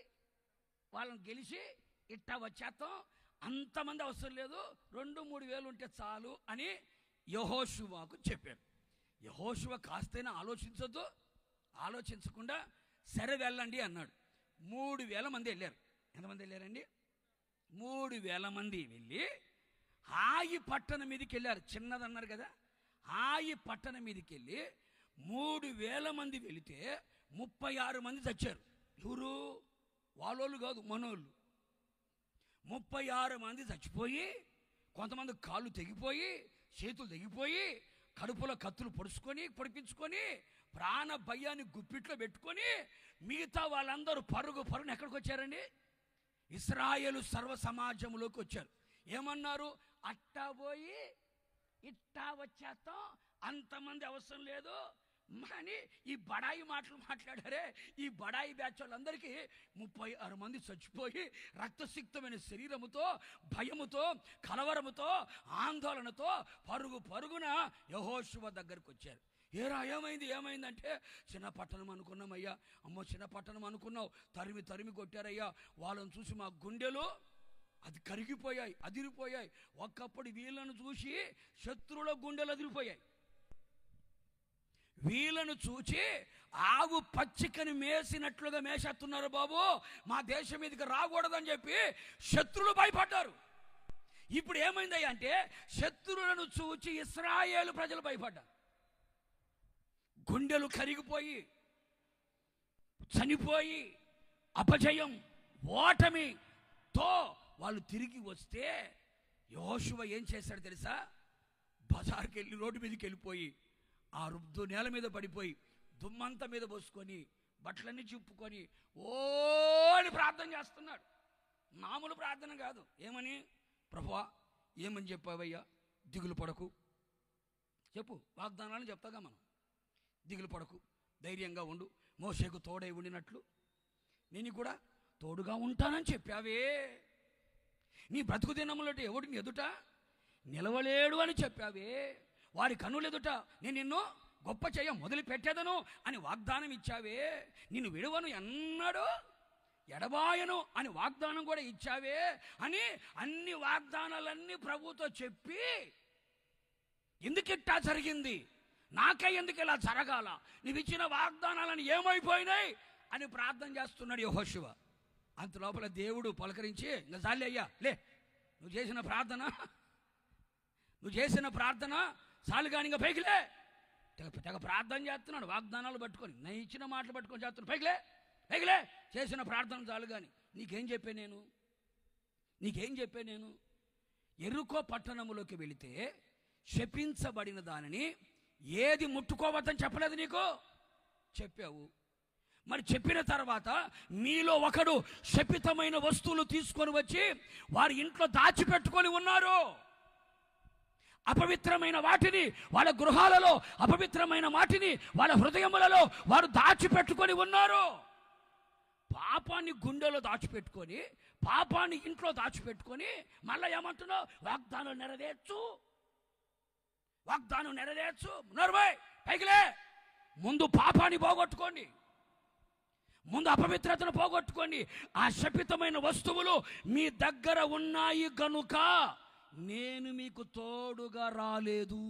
వాళ్ళని గెలిచి ఇట్టా వచ్చేస్తాం. అంతమంది అవసరం లేదు, 2-3 వేలు ఉంటే చాలు అని యెహోషువకు చెప్పారు. యెహోషువ కాస్తైనా ఆలోచించకుండా సరే వెళ్ళండి అన్నాడు. 3000 మంది వెళ్ళారు. ఎంతమంది వెళ్ళారండి? 3000 మంది వెళ్ళి హాయి పట్టణం మీదకి వెళ్ళారు. చిన్నదన్నారు కదా, హాయి పట్టణం మీదకి వెళ్ళి 3000 మంది వెళితే 36 మంది చచ్చారు. ఎవరు? వాళ్ళోళ్ళు కాదు, మనోళ్ళు. 36 మంది చచ్చిపోయి, కొంతమంది కాళ్ళు తెగిపోయి, చేతులు తెగిపోయి, కడుపులో కత్తులు పొడిపించుకొని ప్రాణ భయాన్ని గుప్పిట్లో పెట్టుకొని మిగతా వాళ్ళందరూ పరుగున ఎక్కడికి వచ్చారండి? ఇశ్రాయేలు సర్వ సమాజంలోకి వచ్చారు. ఏమన్నారు? అట్టా పోయి ఇట్టా వచ్చేస్తాం, అంతమంది అవసరం లేదు అని ఈ బడాయి మాటలు మాట్లాడారే. ఈ బడాయి బ్యాచ్ వాళ్ళందరికీ 36 మంది చచ్చిపోయి రక్తసిక్తమైన శరీరముతో, భయముతో, కలవరముతో, ఆందోళనతో పరుగున యెహోషువ దగ్గరికి వచ్చారు. ఏరా ఏమైందంటే, చిన్న పట్టణం అనుకున్నామయ్యా. అమ్మో, చిన్న పట్టణం అనుకున్నావు, తరిమి కొట్టారయ్యా. వాళ్ళని చూసి మా గుండెలు అది కరిగిపోయాయి, అదిరిపోయాయి. ఒకప్పుడు వీళ్ళను చూసి శత్రువుల గుండెలు అదిరిపోయాయి. వీళ్ళను చూచి ఆవు పచ్చికని మేసినట్లుగా మేసేస్తున్నారు బాబు, మా దేశం మీదకి రాకూడదని చెప్పి శత్రువులు భయపడ్డారు. ఇప్పుడు ఏమైందయ్యా అంటే, శత్రువులను చూచి ఇశ్రాయేలు ప్రజలు భయపడ్డారు. గుండెలు కరిగిపోయి, చనిపోయి, అపజయం, ఓటమితో వాళ్ళు తిరిగి వస్తే యెహోషువ ఏం చేశాడు తెలుసా? బజార్కి వెళ్ళి రోడ్డు మీదకి వెళ్ళిపోయి ఆ రుద్దు నేల మీద పడిపోయి దుమ్మంతా మీద పోసుకొని బట్టలన్నీ చింపుకొని ఓని ప్రార్థన చేస్తున్నాడు. మామూలు ప్రార్థన కాదు. ఏమని? ప్రభువా, ఏమని చెప్పావయ్యా? దిగులు పడకు, చెప్పు, వాగ్దానాలను చెప్తాగా మనం. దిగులు పడకు, ధైర్యంగా ఉండు, మోషేకు తోడై ఉండినట్లు నేను కూడా తోడుగా ఉంటానని చెప్పావే. నీ బ్రతుకు దినములంటే ఎవడిని ఎదుట నిలవలేడు అని చెప్పావే. వారి కన్నులు ఎదుట నేను నిన్ను గొప్ప చేయ మొదలు పెట్టేదను అని వాగ్దానం ఇచ్చావే. నిన్ను విడువను ఎన్నడూ ఎడబాయను అని వాగ్దానం కూడా ఇచ్చావే అని అన్ని వాగ్దానాలన్నీ ప్రభుతో చెప్పి, ఎందుకు ఇట్టా జరిగింది, నాకే ఎందుకు ఇలా జరగాల, నువ్వు ఇచ్చిన వాగ్దానాలను ఏమైపోయినాయి అని ప్రార్థన చేస్తున్నాడు యెహోషువ. అంత లోపల దేవుడు పలకరించి, ఇంకా చాలే అయ్యా, లే, నువ్వు చేసిన ప్రార్థన చాలు కానీ ఇంకా పైకిలే. తెగ ప్రార్థన చేస్తున్నాడు, వాగ్దానాలు పట్టుకొని, నేను ఇచ్చిన మాటలు పట్టుకొని చేస్తున్నాడు. పైకిలే, చేసిన ప్రార్థన చాలు కానీ. నీకేం చెప్పే నేను యెరికో పట్టణములోకి వెళితే శపించబడిన దానిని ఏది ముట్టుకోవద్దని చెప్పలేదు నీకు? చెప్పావు. మరి చెప్పిన తర్వాత మీలో ఒకడు శపితమైన వస్తువులు తీసుకొని వచ్చి వారి ఇంట్లో దాచిపెట్టుకొని ఉన్నారు. అపవిత్రమైన వాటిని వాళ్ళ గృహాలలో, అపవిత్రమైన వాటిని వాళ్ళ హృదయములలో వారు దాచిపెట్టుకొని ఉన్నారు. పాపాన్ని గుండెలో దాచిపెట్టుకొని, పాపాన్ని ఇంట్లో దాచిపెట్టుకొని మళ్ళీ ఏమంటున్నావు? వాగ్దానం నెరవేర్చు. నోర్మై, పైకిలే. ముందు పాపాన్ని పోగొట్టుకోండి, ముందు అపవిత్రతను పోగొట్టుకోండి. ఆ శపితమైన వస్తువులు మీ దగ్గర ఉన్నాయి గనుక నేను మీకు తోడుగా రాలేదు.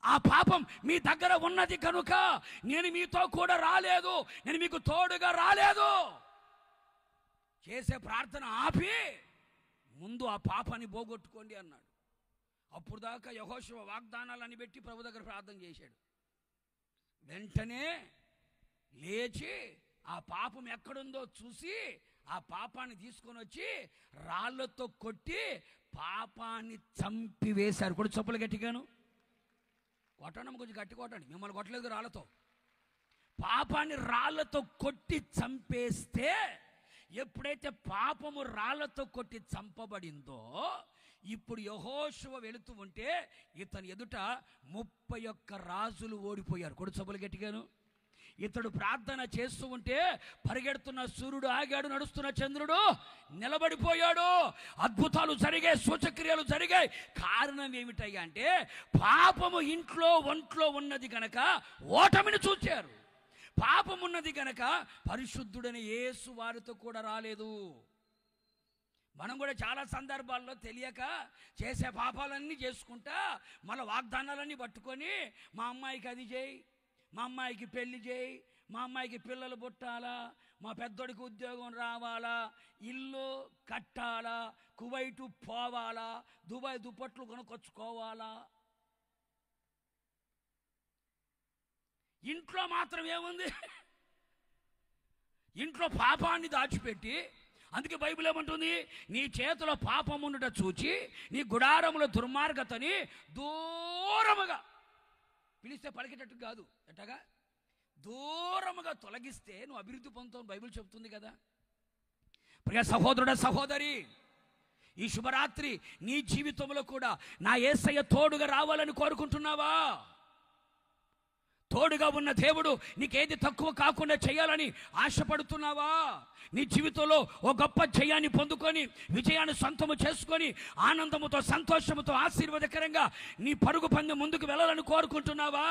ఆ పాపం మీ దగ్గర ఉన్నది కనుక నేను మీతో కూడా రాలేదు, నేను మీకు తోడుగా రాలేదు. చేసే ప్రార్థన ఆపి ముందు ఆ పాపాన్ని పోగొట్టుకోండి అన్నాడు. అప్పుడు దాకా యెహోషువ వాగ్దానాలని పెట్టి ప్రభు దగ్గర ప్రార్థన చేశాడు. వెంటనే లేచి ఆ పాపం ఎక్కడుందో చూసి ఆ పాపాన్ని తీసుకొని వచ్చి రాళ్లతో కొట్టి పాపాన్ని చంపివేశారు. కూడా చొప్పులు గట్టిగాను కొట్టడం, కొంచెం గట్టి కొట్టండి, మిమ్మల్ని కొట్టలేదు రాళ్లతో. పాపాన్ని రాళ్లతో కొట్టి చంపేస్తే, ఎప్పుడైతే పాపము రాళ్లతో కొట్టి చంపబడిందో, ఇప్పుడు యెహోషువ వెళుతూ ఉంటే ఇతని ఎదుట 31 రాజులు ఓడిపోయారు. కొడు చొప్పులు గట్టిగాను. ఇతడు ప్రార్థన చేస్తూ ఉంటే పరిగెడుతున్న సూర్యుడు ఆగాడు, నడుస్తున్న చంద్రుడు నిలబడిపోయాడు. అద్భుతాలు జరిగాయి, సూచక్రియలు జరిగాయి. కారణం ఏమిటయ్యా అంటే, పాపము ఒంట్లో ఉన్నది గనక ఓటమిని చూచారు. పాపం ఉన్నది గనక పరిశుద్ధుడని యేసు వారితో కూడా రాలేదు. మనం కూడా చాలా సందర్భాల్లో తెలియక చేసే పాపాలన్నీ చేసుకుంటా మళ్ళీ వాగ్దానాలన్నీ పట్టుకొని, మా అమ్మాయికి అది చేయి, మా అమ్మాయికి పెళ్లి చేయి, మా అమ్మాయికి పిల్లలు పుట్టాలా, మా పెద్దోడికి ఉద్యోగం రావాలా, ఇల్లు కట్టాలా, కువైటు పోవాలా, దుబాయ్ దుప్పట్లు కొనుక్కొచ్చుకోవాలా, ఇంట్లో మాత్రం ఏముంది? ఇంట్లో పాపాన్ని దాచిపెట్టి, అందుకే బైబిల్ ఏమంటుంది? నీ చేతిలో పాపం ఉండుట చూచి నీ గుడారముల దుర్మార్గతని దూరముగా, పిలిస్తే పలికేటట్టు కాదు, ఎట్టగా దూరముగా తొలగిస్తే నువ్వు అభివృద్ధి పొందుతావు బైబిల్ చెప్తుంది కదా. ప్రియ సహోదరుడ, సహోదరి, ఈ శుభరాత్రి నీ జీవితంలో కూడా నా యేసయ్య తోడుగా రావాలని కోరుకుంటున్నావా? తోడుగా ఉన్న దేవుడు నీకేది తక్కువ కాకుండా చేయాలని ఆశపడుతున్నావా? నీ జీవితంలో ఓ గొప్ప జయాన్ని పొందుకొని, విజయాన్ని సొంతము చేసుకొని, ఆనందముతో, సంతోషముతో, ఆశీర్వాదకరంగా నీ పరుగు పందెం ముందుకు వెళ్ళాలని కోరుకుంటున్నావా?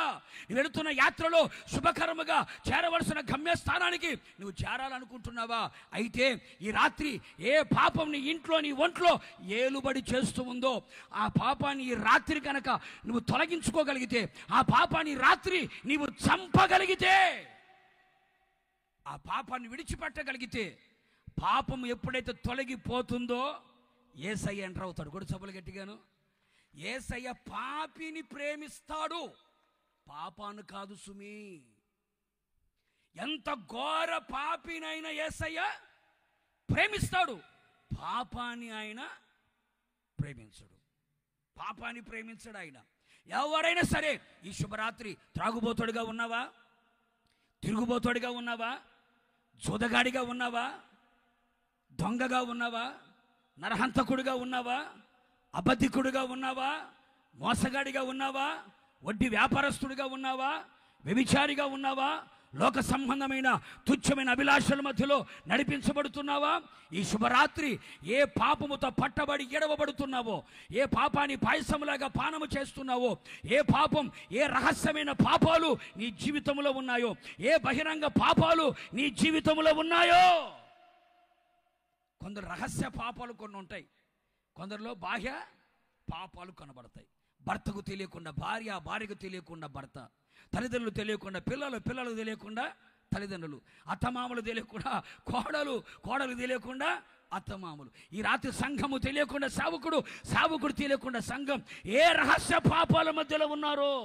నువ్వు వెళుతున్న యాత్రలో శుభకరముగా చేరవలసిన గమ్యస్థానానికి నువ్వు చేరాలనుకుంటున్నావా? అయితే ఈ రాత్రి ఏ పాపం నీ ఇంట్లో, నీ ఒంట్లో ఏలుబడి చేస్తూ ఉందో ఆ పాపాన్ని ఈ రాత్రి కనుక నువ్వు తొలగించుకోగలిగితే, ఆ పాపాన్ని రాత్రి నీవు చంపగలిగితే, ఆ పాపాన్ని విడిచిపెట్టగలిగితే, పాపం ఎప్పుడైతే తొలగిపోతుందో యేసయ్య ఎంటర్ అవుతాడు. కూడా సభలు గట్టిగాను, యేసయ్య పాపిని ప్రేమిస్తాడు, పాపాను కాదు సుమి. ఎంత ఘోర పాపినైనా యేసయ్య ప్రేమిస్తాడు, పాపాన్ని ఆయన ప్రేమించడు. పాపాన్ని ప్రేమించడు ఆయన. ఎవరైనా సరే ఈ శుభరాత్రి త్రాగుబోతుడిగా ఉన్నావా? తిరుగుబోతుడిగా ఉన్నావా? జోదగాడిగా ఉన్నావా? దొంగగా ఉన్నావా? నరహంతకుడిగా ఉన్నావా? అబద్ధికుడిగా ఉన్నావా? మోసగాడిగా ఉన్నావా? వడ్డీ వ్యాపారస్తుడిగా ఉన్నావా? వ్యభిచారిగా ఉన్నావా? లోక సంబంధమైన తుచ్చమైన అభిలాషల మధ్యలో నడిపించబడుతున్నావా? ఈ శుభరాత్రి ఏ పాపముతో పట్టబడి ఎడవబడుతున్నావో, ఏ పాపాన్ని పాయసములాగా పానము చేస్తున్నావో, ఏ పాపం, ఏ రహస్యమైన పాపాలు నీ జీవితంలో ఉన్నాయో, ఏ బహిరంగ పాపాలు నీ జీవితంలో ఉన్నాయో. కొందరు రహస్య పాపాలు కొన్ని ఉంటాయి, కొందరిలో బాహ్య పాపాలు కనబడతాయి. భర్తకు తెలియకుండా భార్య, భార్యకు తెలియకుండా భర్త, తల్లిదండ్రులు తెలియకుండా పిల్లలు, పిల్లలకు తెలియకుండా తల్లిదండ్రులు, అత్తమామలు తెలియకుండా కోడలు, కోడలు తెలియకుండా అత్తమామలు. ఈ రాత్రి సంఘము తెలియకుండా సేవకుడు, సేవకుడు తెలియకుండా సంఘం ఏ రహస్య పాపాల మధ్యలో ఉన్నారో.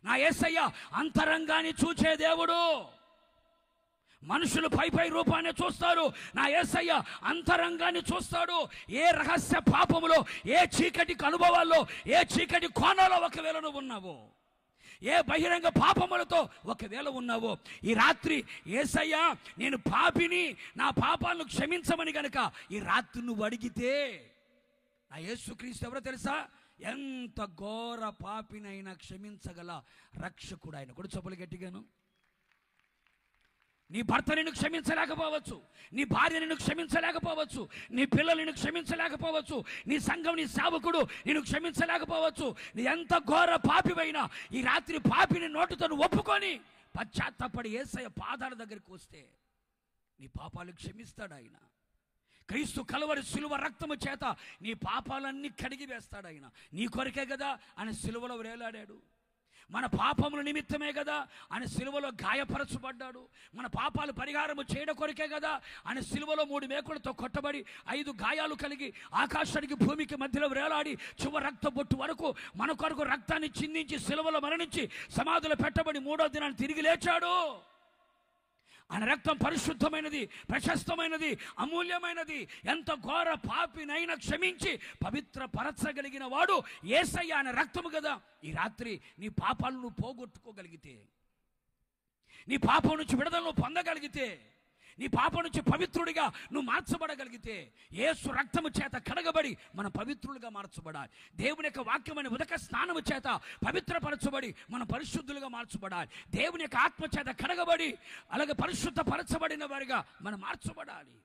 నా యేసయ్య అంతరంగాన్ని చూచే దేవుడు. మనుషులు పై పై రూపాన్ని చూస్తారు, నా యేసయ్య అంతరంగాన్ని చూస్తాడు. ఏ రహస్య పాపములో, ఏ చీకటి అనుభవాల్లో, ఏ చీకటి కోణాల్లో ఒకవేళ నువ్వు ఉన్నావో, ఏ బహిరంగ పాపములతో ఒకవేళ ఉన్నావో, ఈ రాత్రి యేసయ్య నేను పాపిని, నా పాపాలను క్షమించమని గనక ఈ రాత్రి నువ్వు అడిగితే, నా యేసుక్రీస్తు ఎవరో తెలుసా? ఎంత ఘోర పాపినైనా క్షమించగల రక్షకుడు ఆయన. కూడా చెప్పులు గట్టిగాను. నీ భర్త నిన్ను క్షమించలేకపోవచ్చు, నీ భార్య నిన్ను క్షమించలేకపోవచ్చు, నీ పిల్లలు నిన్ను క్షమించలేకపోవచ్చు, నీ సంఘం, నీ సేవకుడు నిన్ను క్షమించలేకపోవచ్చు. నీ ఎంత ఘోర పాపివైనా ఈ రాత్రి పాపిని నోటుతో ఒప్పుకొని పశ్చాత్తాపడి యేసయ్య పాదాల దగ్గరికి వస్తే నీ పాపాలు క్షమిస్తాడు ఆయన. క్రీస్తు కలువరి సిలువ రక్తము చేత నీ పాపాలన్నీ కడిగి వేస్తాడు ఆయన. నీ కొరకే కదా ఆయన సిలువలో వేలాడాడు. మన పాపముల నిమిత్తమే కదా ఆయన సిలువలో గాయపరచబడ్డాడు. మన పాపాలు పరిహారము చేయడం కొరకే కదా ఆయన సిలువలో 3 మేకులతో కొట్టబడి 5 గాయాలు కలిగి ఆకాశానికి భూమికి మధ్యలో వేలాడి చివరి రక్త బొట్టు వరకు మన కొరకు రక్తాన్ని చిందించి సిలువలో మరణించి సమాధిలో పెట్టబడి 3వ దినాన్ని తిరిగి లేచాడు. ఆయన రక్తం పరిశుద్ధమైనది, ప్రశస్తమైనది, అమూల్యమైనది. ఎంత ఘోర పాపినైనా క్షమించి పవిత్రపరచగలిగిన వాడు యేసయ్య. ఆయన రక్తము కదా. ఈ రాత్రి నీ పాపాలను పోగొట్టుకోగలిగితే, నీ పాపం నుంచి విడుదలను పొందగలిగితే, నీ పాపం నుంచి పవిత్రుడిగా నువ్వు మార్చబడగలిగితే, యేసు రక్తము చేత కడగబడి మనం పవిత్రులుగా మార్చబడాలి. దేవుని యొక్క వాక్యమైన ఉదక స్నానము చేత పవిత్రపరచబడి మనం పరిశుద్ధులుగా మార్చబడాలి. దేవుని యొక్క ఆత్మ చేత కడగబడి అలాగే పరిశుద్ధపరచబడిన వారిగా మనం మార్చబడాలి.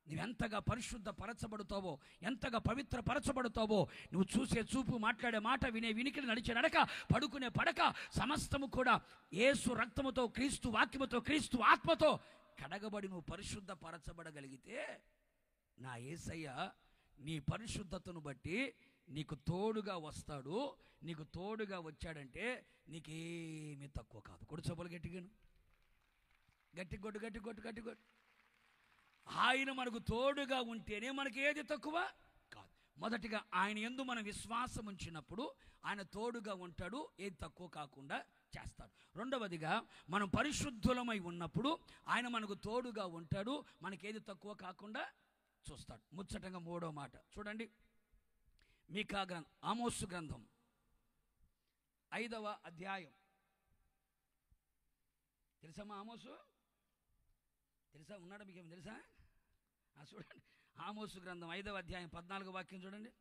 నువ్వెంతగా పరిశుద్ధపరచబడుతావో, ఎంతగా పవిత్రపరచబడుతావో, నువ్వు చూసే చూపు, మాట్లాడే మాట, వినే వినికిడి, నడిచే నడక, పడుకునే పడక సమస్తము కూడా యేసు రక్తముతో, క్రీస్తు వాక్యముతో, క్రీస్తు ఆత్మతో కడగబడి నువ్వు పరిశుద్ధపరచబడగలిగితే, నా యేసయ్య నీ పరిశుద్ధతను బట్టి నీకు తోడుగా వస్తాడు. నీకు తోడుగా వచ్చాడంటే నీకేమీ తక్కువ కాదు. కొడు చెప్పులు గట్టిగాను, గట్టి కొట్టు, గట్టి కొట్టు, గట్టి కొట్టు. ఆయన మనకు తోడుగా ఉంటేనే మనకి ఏది తక్కువ కాదు. మొదటిగా ఆయన యందు మనం విశ్వాసం ఉంచినప్పుడు ఆయన తోడుగా ఉంటాడు, ఏది తక్కువ కాకుండా చేస్తాడు. రెండవదిగా మనం పరిశుద్ధులమై ఉన్నప్పుడు ఆయన మనకు తోడుగా ఉంటాడు, మనకేది తక్కువ కాకుండా చూస్తాడు. ముచ్చటంగా మూడో మాట చూడండి, మీకా గ్రంథం, ఆమోసు గ్రంథం 5వ అధ్యాయం. తెలుసమ్మా ఆమోసు? తెలుసా? ఉన్నాడా? మీకేమో తెలుసా? చూడండి, ఆమోసు గ్రంథం 5వ అధ్యాయం 14వ వాక్యం చూడండి.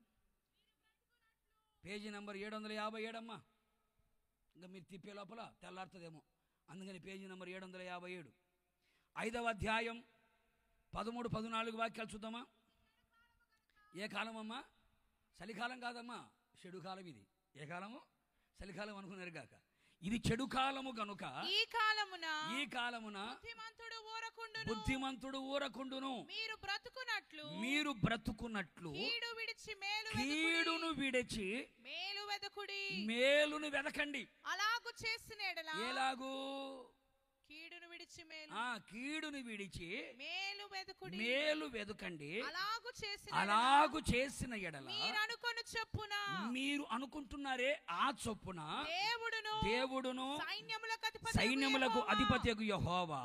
పేజీ నెంబర్ 757 అమ్మా. ఇంకా మీరు తిప్పే లోపల తెల్లారుతుందేమో, అందుకని పేజీ నెంబర్ 757, 5వ అధ్యాయం 13, 14 వాక్యాలు చూద్దామా. ఏ కాలం అమ్మా? చలికాలం కాదమ్మా, చెడు కాలం ఇది. ఏ కాలము? చలికాలం అనుకున్నారు కాక, ఇది చెడు కాలము గనుక ఈ కాలమున బుద్ధిమంతుడు ఊరకుండును, మీరు బ్రతుకున్నట్లు కీడును విడిచి మేలును వెదకండి. అలాగు చేసిన ఎడల, ఎలాగూ? కీడును విడిచి మేలు వెదకండి. అలాగు చేసిన ఎడల మీరు అనుకుంటున్నారే ఆ చొప్పున దేవుడును సైన్యములకు అధిపతియగు యెహోవా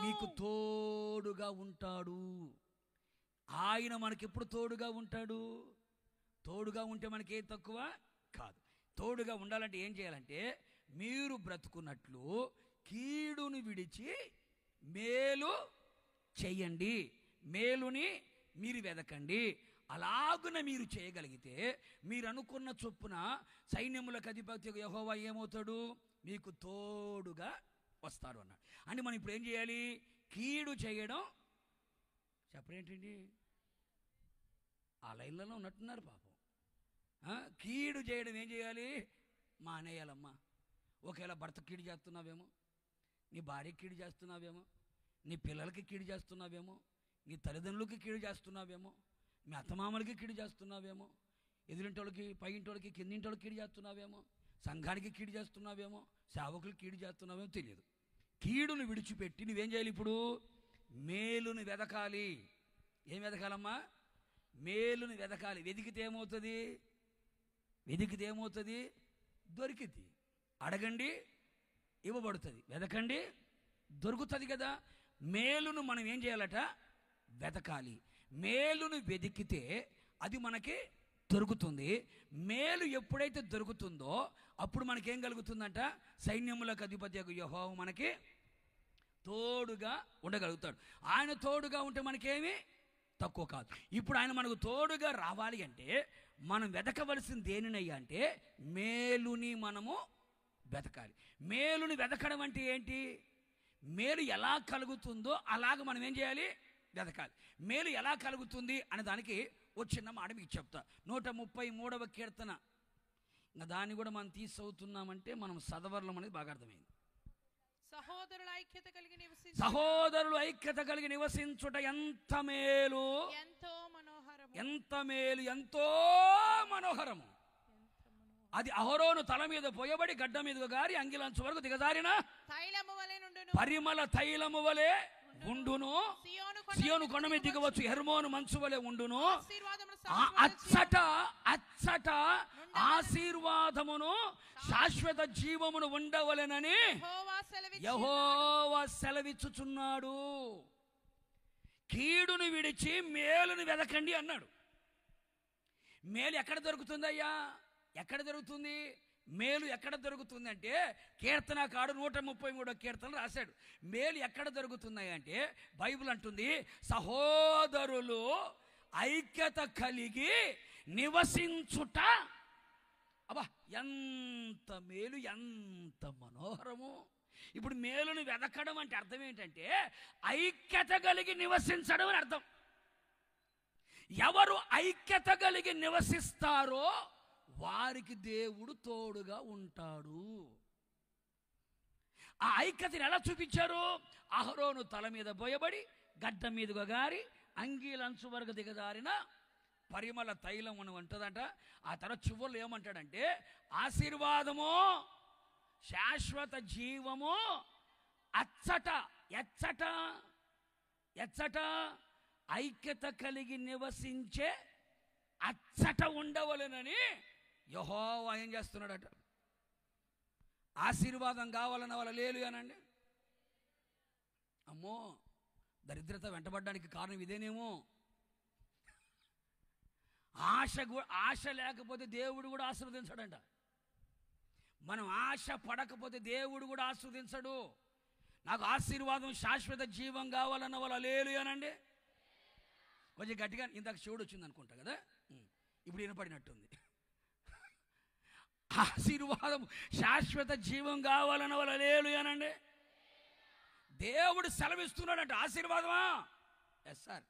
మీకు తోడుగా ఉంటాడు. ఆయన మనకెప్పుడు తోడుగా ఉంటాడు? తోడుగా ఉంటే మనకేం తక్కువ కాదు. తోడుగా ఉండాలంటే ఏం చేయాలంటే, మీరు బ్రతుకున్నట్లు కీడును విడిచి మేలు చెయ్యండి, మేలుని మీరు వెదకండి. అలాగున మీరు చేయగలిగితే మీరు అనుకున్న చొప్పున సైన్యములకు అధిపతి యెహోవా ఏమవుతాడు? మీకు తోడుగా వస్తాడు అన్నాడు. అంటే మనం ఇప్పుడు ఏం చేయాలి? కీడు చేయడం చెప్పరేంటండి, ఆ లైన్లలో ఉన్నట్టున్నారు పాపం. కీడు చేయడం ఏం చేయాలి? మానేయాలమ్మా. ఒకవేళ భర్త కీడు చేస్తున్నావేమో, నీ భార్యకి కీడు చేస్తున్నావేమో, నీ పిల్లలకి కీడు చేస్తున్నావేమో, నీ తల్లిదండ్రులకి కీడు చేస్తున్నావేమో, మీ అత్తమామలకి కీడు చేస్తున్నావేమో, ఎదురింటోళ్ళకి పైంటోళ్ళకి కిందింటోళ్ళకి కీడు చేస్తున్నావేమో, సంఘానికి కీడు చేస్తున్నావేమో, సేవకులకి కీడు చేస్తున్నావేమో తెలియదు. కీడును విడిచిపెట్టి నువ్వేం చేయాలి? ఇప్పుడు మేలును వెదకాలి. ఏం వెదకాలమ్మా? మేలును వెదకాలి. వెదికితే ఏమవుతుంది? దొరికింది. అడగండి ఇవ్వబడుతుంది, వెదకండి దొరుకుతుంది కదా. మేలును మనం ఏం చేయాలట? వెదకాలి. మేలును వెదికితే అది మనకి దొరుకుతుంది. మేలు ఎప్పుడైతే దొరుకుతుందో అప్పుడు మనకేం కలుగుతుందంట? సైన్యములకు అధిపతి యెహోవా మనకి తోడుగా ఉండగలుగుతాడు. ఆయన తోడుగా ఉంటే మనకేమీ తక్కువ కాదు. ఇప్పుడు ఆయన మనకు తోడుగా రావాలి అంటే మనం వెదకవలసింది దేనినయ్యా అంటే మేలుని మనము వెతకాలి. మేలుని వెతకడం అంటే ఏంటి? మేలు ఎలా కలుగుతుందో అలాగ మనం ఏం చేయాలి? వెతకాలి. మేలు ఎలా కలుగుతుంది అనే దానికి ఒక చిన్న మాట మీకు చెప్తా. 133వ కీర్తన. ఇంకా దాన్ని కూడా మనం తీసుకున్నామంటే మనం చదవడం అనేది బాగా అర్థమైంది. సహోదరుల ఐక్యత కలిగి నివసించుట ఎంత మేలు, ఎంతో మనోహరము. అది అహరోను తల మీద పోయబడి గడ్డ మీద గారి అంగిలంచు వరకు దిగజారిన పరిమళ తైలము వలె ఉండును. సియోను కొండ మీద దిగవచ్చు, హెర్మోను మంచు వలె ఉండును. అచ్చట ఆశీర్వాదమును శాశ్వత జీవమును ఉండవలెనని యెహోవా సెలవిచ్చుచున్నాడు. కీడును విడిచి మేలును వెదకండి అన్నాడు. మేలు ఎక్కడ దొరుకుతుందయ్యా? ఎక్కడ దొరుకుతుంది మేలు? ఎక్కడ దొరుకుతుంది అంటే కీర్తనకారుడు 133వ కీర్తన రాశాడు. మేలు ఎక్కడ దొరుకుతున్నాయి అంటే బైబిల్ అంటుంది, సహోదరులు ఐక్యత కలిగి నివసించుట. అబ్బా, ఎంత మేలు, ఎంత మనోహరము. ఇప్పుడు మేలును వెదకడం అంటే అర్థం ఏంటంటే ఐక్యత కలిగి నివసించడం అని అర్థం. ఎవరు ఐక్యత కలిగి నివసిస్తారో వారికి దేవుడు తోడుగా ఉంటాడు. ఆ ఐక్యతను ఎలా చూపించారు? అహరోను తల మీద పోయబడి గడ్డ మీదుగా గారి అంగీలంచు వరకు దిగజారిన పరిమళ తైలం అని ఉంటుందంట. ఆ తర్వాత చివరిలో ఏమంటాడంటే ఆశీర్వాదము, శాశ్వత జీవము ఎచ్చట ఐక్యత కలిగి నివసించే అచ్చట ఉండవలెనని యెహోవా ఏం చేస్తున్నాడట? ఆశీర్వాదం కావాలన్న వాళ్ళ లేలు అనండి. అమ్మో, దరిద్రత వెంటబడ్డానికి కారణం ఇదేనేమో. ఆశ లేకపోతే దేవుడు కూడా ఆశీర్వదించడంట. మనం ఆశ పడకపోతే దేవుడు కూడా ఆశీర్వదించడు. నాకు ఆశీర్వాదం శాశ్వత జీవం కావాలన్న వాళ్ళ లేలు అనండి. కొంచెం గట్టిగా, ఇందాక శివుడు వచ్చింది అనుకుంటా కదా, ఇప్పుడు వినపడినట్టుంది. ఆశీర్వాదం శాశ్వత జీవం కావాలన్న వాళ్ళ లేలు అనండి. దేవుడు సెలవిస్తున్నాడంట. ఆశీర్వాదమా? Yes sir.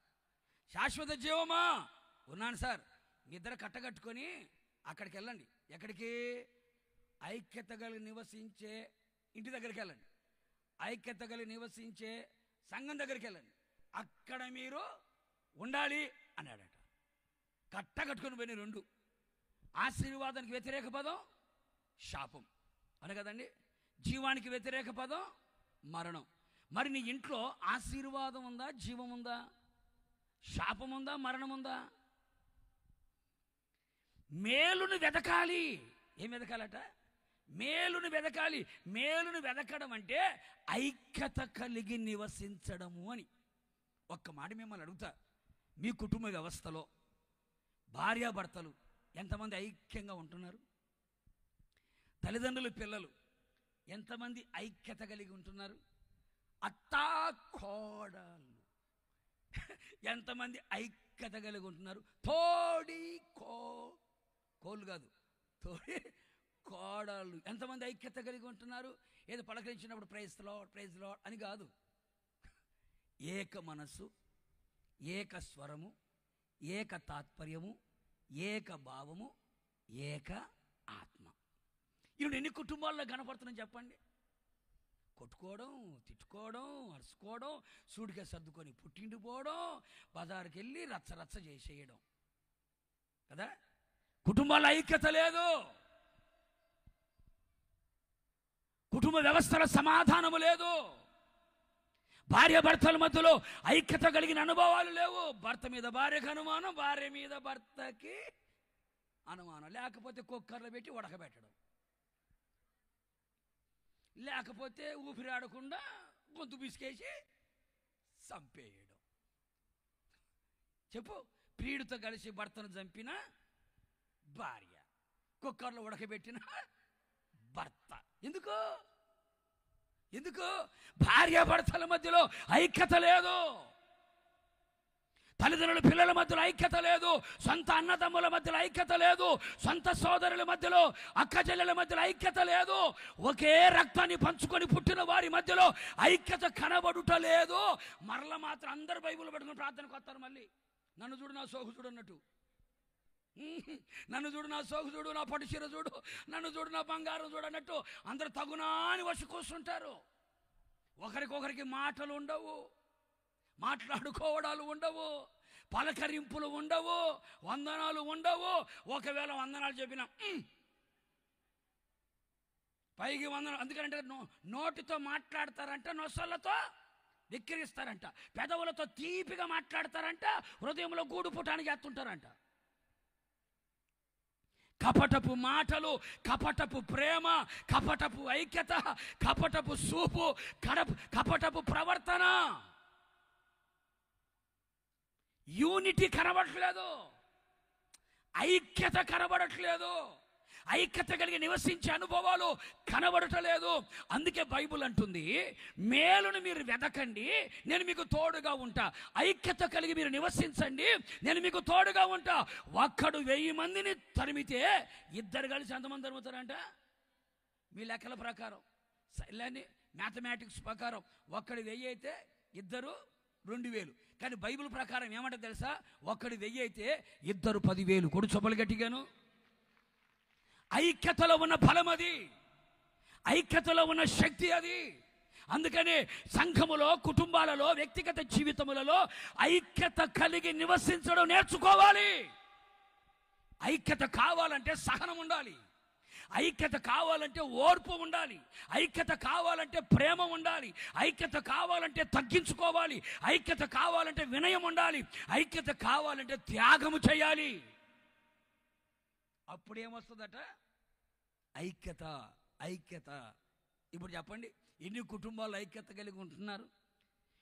శాశ్వత జీవమా? ఉన్నాను సార్. మీ ఇద్దరు కట్టగట్టుకొని అక్కడికి వెళ్ళండి. ఎక్కడికి? ఐక్యత కలిగి నివసించే ఇంటి దగ్గరికి వెళ్ళండి. ఐక్యత కలిగి నివసించే సంఘం దగ్గరికి వెళ్ళండి. అక్కడ మీరు ఉండాలి అన్నాడట. కట్టగట్టుకొని పోయిన రెండు. ఆశీర్వాదానికి వ్యతిరేక పదం శాపం అనే కదండి. జీవానికి వ్యతిరేక పదం మరణం. మరి నీ ఇంట్లో ఆశీర్వాదం ఉందా? జీవం ఉందా? శాపం ఉందా? మరణం ఉందా? మేలును వెదకాలి. ఏం వెదకాలట? మేలును వెదకాలి. మేలును వెదకడం అంటే ఐక్యత కలిగి నివసించడము అని. ఒక్క మాట మిమ్మల్ని అడుగుతా, మీ కుటుంబ వ్యవస్థలో భార్యాభర్తలు ఎంతమంది ఐక్యంగా ఉంటున్నారు? తల్లిదండ్రులు పిల్లలు ఎంతమంది ఐక్యత కలిగి ఉంటున్నారు? అత్తా కోడలు ఎంతమంది ఐక్యత కలిగి ఉంటున్నారు? తోడి కోళ్ళు కాదు, తోడి కోడలు ఎంతమంది ఐక్యత కలిగి ఉంటున్నారు? ఏదో పలకరించినప్పుడు ప్రైజ్ లార్డ్ అని కాదు. ఏక మనస్సు, ఏక స్వరము, ఏక తాత్పర్యము, ఏక భావము, ఏక ఆత్మ. ఇప్పుడు ఎన్ని కుటుంబాల్లో కనపడుతున్నాం చెప్పండి? కొట్టుకోవడం, తిట్టుకోవడం, అరుచుకోవడం, సూడిగా సర్దుకొని పుట్టిండిపోవడం, బజారుకి వెళ్ళి రచ్చ చేసేయడం కదా. కుటుంబాల ఐక్యత లేదు. కుటుంబ వ్యవస్థల సమాధానము లేదు. భార్యాభర్తల మధ్యలో ఐక్యత కలిగిన అనుభవాలు లేవు. భర్త మీద భార్యకు అనుమానం, భార్య మీద భర్తకి అనుమానం. లేకపోతే కుక్కర్లో పెట్టి ఉడకబెట్టడం, లేకపోతే ఊపిరాడకుండా గొంతు బిసికేసి చంపేయడం. చెప్పు, ప్రియుడితో కలిసి భర్తను చంపిన భార్య, కుక్కర్లో ఉడకబెట్టిన భర్త. ఎందుకు? భార్యాభర్తల మధ్యలో ఐక్యత లేదు. తల్లిదండ్రుల పిల్లల మధ్యలో ఐక్యత లేదు. సొంత అన్నదమ్ముల మధ్యలో ఐక్యత లేదు. సొంత సోదరుల మధ్యలో, అక్క చెల్లెల మధ్యలో ఐక్యత లేదు. ఒకే రక్తాన్ని పంచుకొని పుట్టిన వారి మధ్యలో ఐక్యత కనబడుట లేదు. మరల మాత్రం అందరు బైబిల్ పట్టుకుని ప్రార్థనకు వస్తారు. మళ్ళీ నన్ను చూడు, నా సోకు చూడు అన్నట్టు. నన్ను చూడు, నా సోకు చూడు, నా పట్టుచీర చూడు, నన్ను చూడు, నా బంగారం చూడు అన్నట్టు అందరు తగునా అని వచ్చి కూర్చుంటారు. ఒకరికొకరికి మాటలు ఉండవు, మాట్లాడుకోవడాలు ఉండవు, పలకరింపులు ఉండవు, వందనాలు ఉండవు. ఒకవేళ వందనాలు చెప్పినా పైకి వందనాలు. అందుకంటే నోటితో మాట్లాడతారంట, నొసళ్ళతో విక్కిరిస్తారంట, పెదవులతో తీపిగా మాట్లాడతారంట, హృదయంలో గూడు పుటానికి ఎత్తుంటారంట. కపటపు మాటలు, కపటపు ప్రేమ, కపటపు ఐక్యత, కపటపు చూపు, కపటపు ప్రవర్తన. యూనిటీ కనబడట్లేదు, ఐక్యత కనబడట్లేదు, ఐక్యత కలిగి నివసించే అనుభవాలు కనబడటలేదు. అందుకే బైబుల్ అంటుంది, మేలును మీరు వెదకండి, నేను మీకు తోడుగా ఉంటా. ఐక్యత కలిగి మీరు నివసించండి, నేను మీకు తోడుగా ఉంటా. ఒక్కడు 1000 మందిని తరిమితే ఇద్దరు కలిసి ఎంతమంది తరుముతారంట? మీ లెక్కల ప్రకారం, మ్యాథమెటిక్స్ ప్రకారం ఒక్కడు 1000 అయితే ఇద్దరు 2000. కానీ బైబిల్ ప్రకారం ఏమంటే తెలుసా? ఒక్కడు 1000 అయితే ఇద్దరు 10,000. కొడు చొప్పలు గట్టిగాను. ఐక్యతలో ఉన్న బలం అది, ఐక్యతలో ఉన్న శక్తి అది. అందుకని సంఘములో, కుటుంబాలలో, వ్యక్తిగత జీవితములలో ఐక్యత కలిగి నివసించడం నేర్చుకోవాలి. ఐక్యత కావాలంటే సహనం ఉండాలి, ఐక్యత కావాలంటే ఓర్పు ఉండాలి, ఐక్యత కావాలంటే ప్రేమ ఉండాలి, ఐక్యత కావాలంటే తగ్గించుకోవాలి, ఐక్యత కావాలంటే వినయం ఉండాలి, ఐక్యత కావాలంటే త్యాగము చేయాలి. అప్పుడేమొస్తుందట? ఐక్యత. ఐక్యత. ఇప్పుడు చెప్పండి, ఎన్ని కుటుంబాలు ఐక్యత కలిగి ఉంటున్నారు?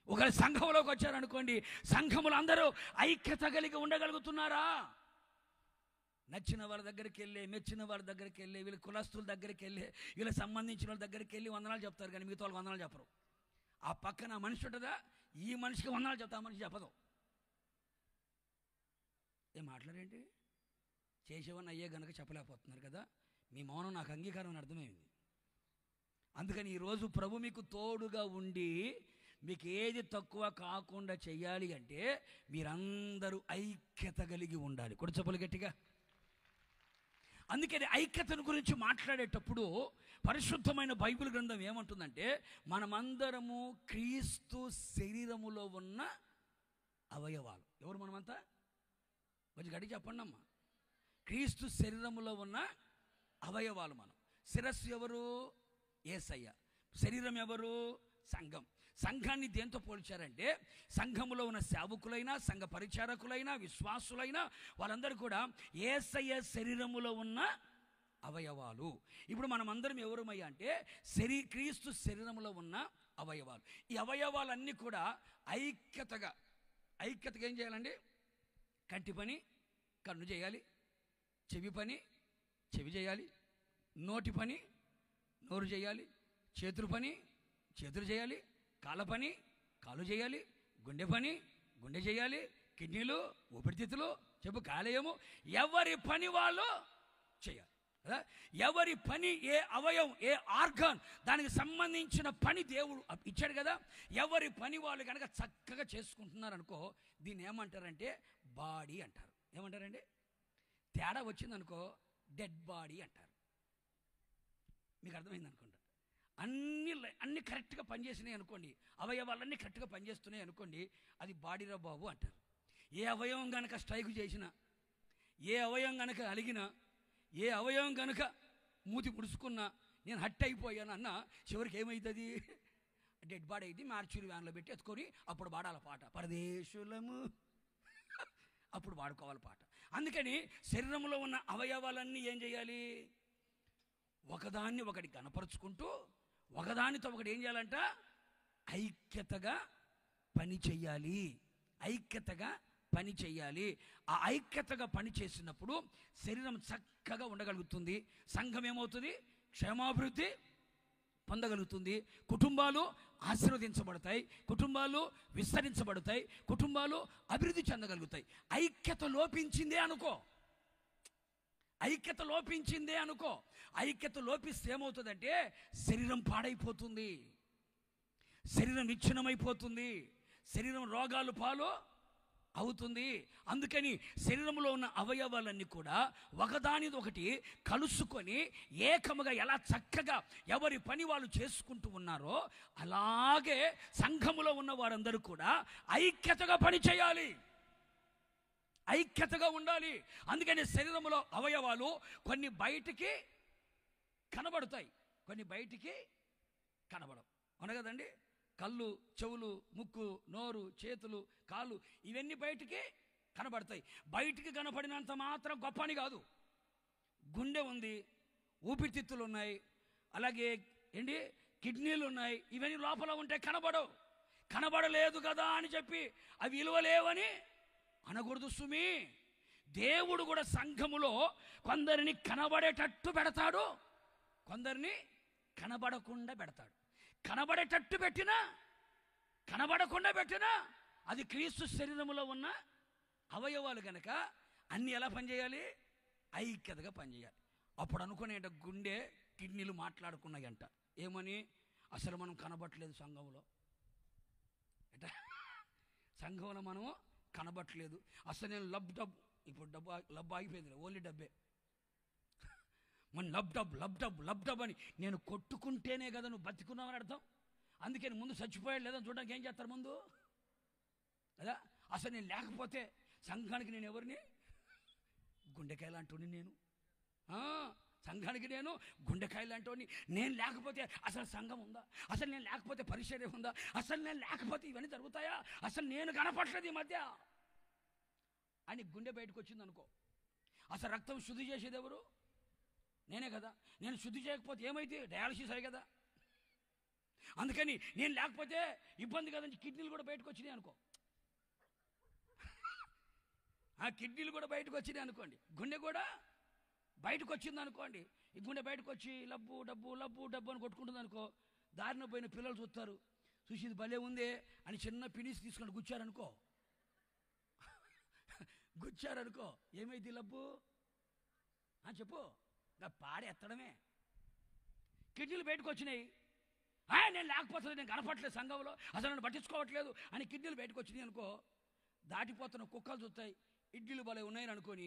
ఒకవేళ సంఘంలోకి వచ్చారనుకోండి, సంఘములు అందరూ ఐక్యత కలిగి ఉండగలుగుతున్నారా? నచ్చిన వాళ్ళ దగ్గరికి వెళ్ళి, మెచ్చిన వాళ్ళ దగ్గరికి వెళ్ళి, వీళ్ళ కులస్తుల దగ్గరికి వెళ్ళి, వీళ్ళకి సంబంధించిన వాళ్ళ దగ్గరికి వెళ్ళి వందనాలు చెప్తారు, కానీ మిగతా వాళ్ళకి వందనాలు చెప్పరు. ఆ పక్కన మనిషి ఉంటుందా, ఈ మనిషికి వందనాలు చెప్తా, ఆ మనిషి చెప్పదు. ఏం మాట్లాడేంటి? చేసేవన్నీ అయ్యే గనక చెప్పలేకపోతున్నారు కదా. మీ మౌనం నాకు అంగీకారం అని అర్థమైంది. అందుకని ఈరోజు ప్రభు మీకు తోడుగా ఉండి మీకు ఏది తక్కువ కాకుండా చెయ్యాలి అంటే మీరందరూ ఐక్యత కలిగి ఉండాలి. కూడా చెప్పలు గట్టిగా. అందుకని ఐక్యతను గురించి మాట్లాడేటప్పుడు పరిశుద్ధమైన బైబిల్ గ్రంథం ఏమంటుందంటే, మనమందరము క్రీస్తు శరీరములో ఉన్న అవయవాలు. ఎవరు మనమంతా? కొంచెం గట్టి చెప్పండి అమ్మా. క్రీస్తు శరీరములో ఉన్న అవయవాలు మనం. శిరస్సు ఎవరు? యేసయ్య. శరీరం ఎవరు? సంఘం. సంఘాన్ని దేంతో పోల్చారంటే, సంఘములో ఉన్న సేవకులైనా, సంఘ పరిచారకులైనా, విశ్వాసులైనా వాళ్ళందరూ కూడా యేసయ్య శరీరములో ఉన్న అవయవాలు. ఇప్పుడు మనం అందరం ఎవరమయ్యా అంటే క్రీస్తు శరీరములో ఉన్న అవయవాలు. ఈ అవయవాలన్నీ కూడా ఐక్యతగా ఏం చేయాలండి? కంటి పని కన్ను చేయాలి, చెవి పని చెవి చేయాలి, నోటి పని నోరు చేయాలి, చేతుల పని చేతులు చేయాలి, కాళ్ళ పని కాళ్ళు చేయాలి, గుండె పని గుండె చేయాలి, కిడ్నీలు, ఊపిరితిత్తులు, చెప్పు కాలేయము, ఎవరి పని వాళ్ళు చేయాలి కదా. ఎవరి పని, ఏ అవయవం, ఏ ఆర్గాన్, దానికి సంబంధించిన పని దేవుడు ఇచ్చాడు కదా. ఎవరి పని వాళ్ళు కనుక చక్కగా చేసుకుంటున్నారు అనుకో, దీన్ని ఏమంటారంటే బాడీ అంటారు. ఏమంటారండి? తేడా వచ్చిందనుకో డెడ్ బాడీ అంటారు. మీకు అర్థమైంది అనుకుంటా. అన్నీ కరెక్ట్గా పనిచేసినాయి అనుకోండి, అవయవాలన్నీ కరెక్ట్గా పనిచేస్తున్నాయి అనుకోండి, అది బాడీరా బాబు అంటారు. ఏ అవయవం కనుక స్ట్రైక్ చేసినా, ఏ అవయవం కనుక అలిగినా, ఏ అవయవం కనుక మూతి పుడుచుకున్నా, నేను హట్ అయిపోయాను అన్న, చివరికి ఏమవుతుంది? డెడ్ బాడీ అయితే మార్చురి వ్యాన్లో పెట్టి ఎత్తుకొని అప్పుడు పాడాలి పాట, పరదేశులము, అప్పుడు పాడుకోవాలి పాట. అందుకని శరీరంలో ఉన్న అవయవాలన్నీ ఏం చేయాలి? ఒకదాన్ని ఒకటి కనపరుచుకుంటూ ఒకదానితో ఒకటి ఏం చేయాలంట? ఐక్యతగా పని చెయ్యాలి. ఐక్యతగా పని చెయ్యాలి. ఆ ఐక్యతగా పని చేసినప్పుడు శరీరం చక్కగా ఉండగలుగుతుంది. సంఘం ఏమవుతుంది? క్షేమాభివృద్ధి పొందగలుగుతుంది. కుటుంబాలు ఆశీర్వదించబడతాయి, కుటుంబాలు విస్తరించబడతాయి, కుటుంబాలు అభివృద్ధి చెందగలుగుతాయి. ఐక్యత లోపించిందే అనుకో, ఐక్యత లోపించిందే అనుకో, ఐక్యత లోపిస్తే ఏమవుతుందంటే శరీరం పాడైపోతుంది, శరీరం విచ్ఛిన్నమైపోతుంది, శరీరం రోగాలు పాలు అవుతుంది. అందుకని శరీరంలో ఉన్న అవయవాలన్నీ కూడా ఒకదానిది ఒకటి కలుసుకొని ఏకముగా ఎలా చక్కగా ఎవరి పని వాళ్ళు చేసుకుంటూ ఉన్నారో అలాగే సంఘములో ఉన్న వారందరూ కూడా ఐక్యతగా పని చేయాలి, ఐక్యతగా ఉండాలి. అందుకని శరీరంలో అవయవాలు కొన్ని బయటికి కనబడతాయి, కొన్ని బయటికి కనబడవు. అవును కదండి? కళ్ళు, చెవులు, ముక్కు, నోరు, చేతులు, కాళ్ళు ఇవన్నీ బయటికి కనబడతాయి. బయటికి కనపడినంత మాత్రం గొప్ప అని కాదు. గుండె ఉంది, ఊపిరితిత్తులు ఉన్నాయి, అలాగే ఏంటి కిడ్నీలు ఉన్నాయి, ఇవన్నీ లోపల ఉంటే కనబడవు. కనబడలేదు కదా అని చెప్పి అవి విలువలేవని అనకూడదు సుమి. దేవుడు కూడా సంఘములో కొందరిని కనబడేటట్టు పెడతాడు, కొందరిని కనబడకుండా పెడతాడు. కనబడేటట్టు పెట్టినా కనబడకుండా పెట్టినా అది క్రీస్తు శరీరములో ఉన్న అవయవాలు కనుక అన్నీ ఎలా పనిచేయాలి? ఐక్యతగా పనిచేయాలి. అప్పుడు అనుకునేట గుండె కిడ్నీలు మాట్లాడుకున్నాయంట, ఏమని? అసలు మనం కనబట్టలేదు సంఘంలో, ఎట సంఘంలో మనము కనబట్టలేదు. అసలు నేను డబ్ ఇప్పుడు లబ్ ఆగిపోయింది, ఓన్లీ డబ్బే. మన లబ్ డబ్ అని నేను కొట్టుకుంటేనే కదా నువ్వు బతికున్నావని అర్థం. అందుకని ముందు చచ్చిపోయాడు లేదా చూడడానికి ఏం చేస్తారు ముందు కదా. అసలు నేను లేకపోతే సంఘానికి నేను ఎవరిని? గుండెకాయ లాంటి నేను, సంఘానికి నేను గుండెకాయ లాంటి నేను లేకపోతే అసలు సంఘం ఉందా? అసలు నేను లేకపోతే పరిచర్య ఉందా? అసలు నేను లేకపోతే ఇవన్నీ జరుగుతాయా? అసలు నేను కనపట్లేదు ఈ మధ్య అని గుండె బయటకు వచ్చింది అనుకో. అసలు రక్తం శుద్ధి చేసేది ఎవరు? నేనే కదా. నేను శుద్ధి చేయకపోతే ఏమైతే డయాలసిస్ అయ్యి కదా. అందుకని నేను లేకపోతే ఇబ్బంది కదని కిడ్నీలు కూడా బయటకు వచ్చినాయి అనుకో. ఆ కిడ్నీలు కూడా బయటకు వచ్చినాయి అనుకోండి, గుండె కూడా బయటకు వచ్చింది అనుకోండి. ఈ గుండె బయటకు వచ్చి లబ్బు డబ్బు లబ్బు డబ్బు అని కొట్టుకుంటుంది అనుకో. దారిన పోయిన పిల్లలు చూస్తారు, చూసి ఇది భలే ఉందే అని చిన్న పినిసి తీసుకొని గుచ్చారనుకో. గుచ్చారనుకో ఏమైంది లబ్బు చెప్పు. ఇంకా పాడి ఎత్తడమే. కిడ్నీలు బయటకు వచ్చినాయి. నేను లేకపోతే నేను కనపట్లేదు సంఘంలో, అసలు నన్ను పట్టించుకోవట్లేదు అని కిడ్నీలు బయటకు వచ్చినాయి అనుకో. దాటిపోతున్న కుక్కలు చూస్తాయి, ఇడ్లీలు భలే ఉన్నాయని అనుకొని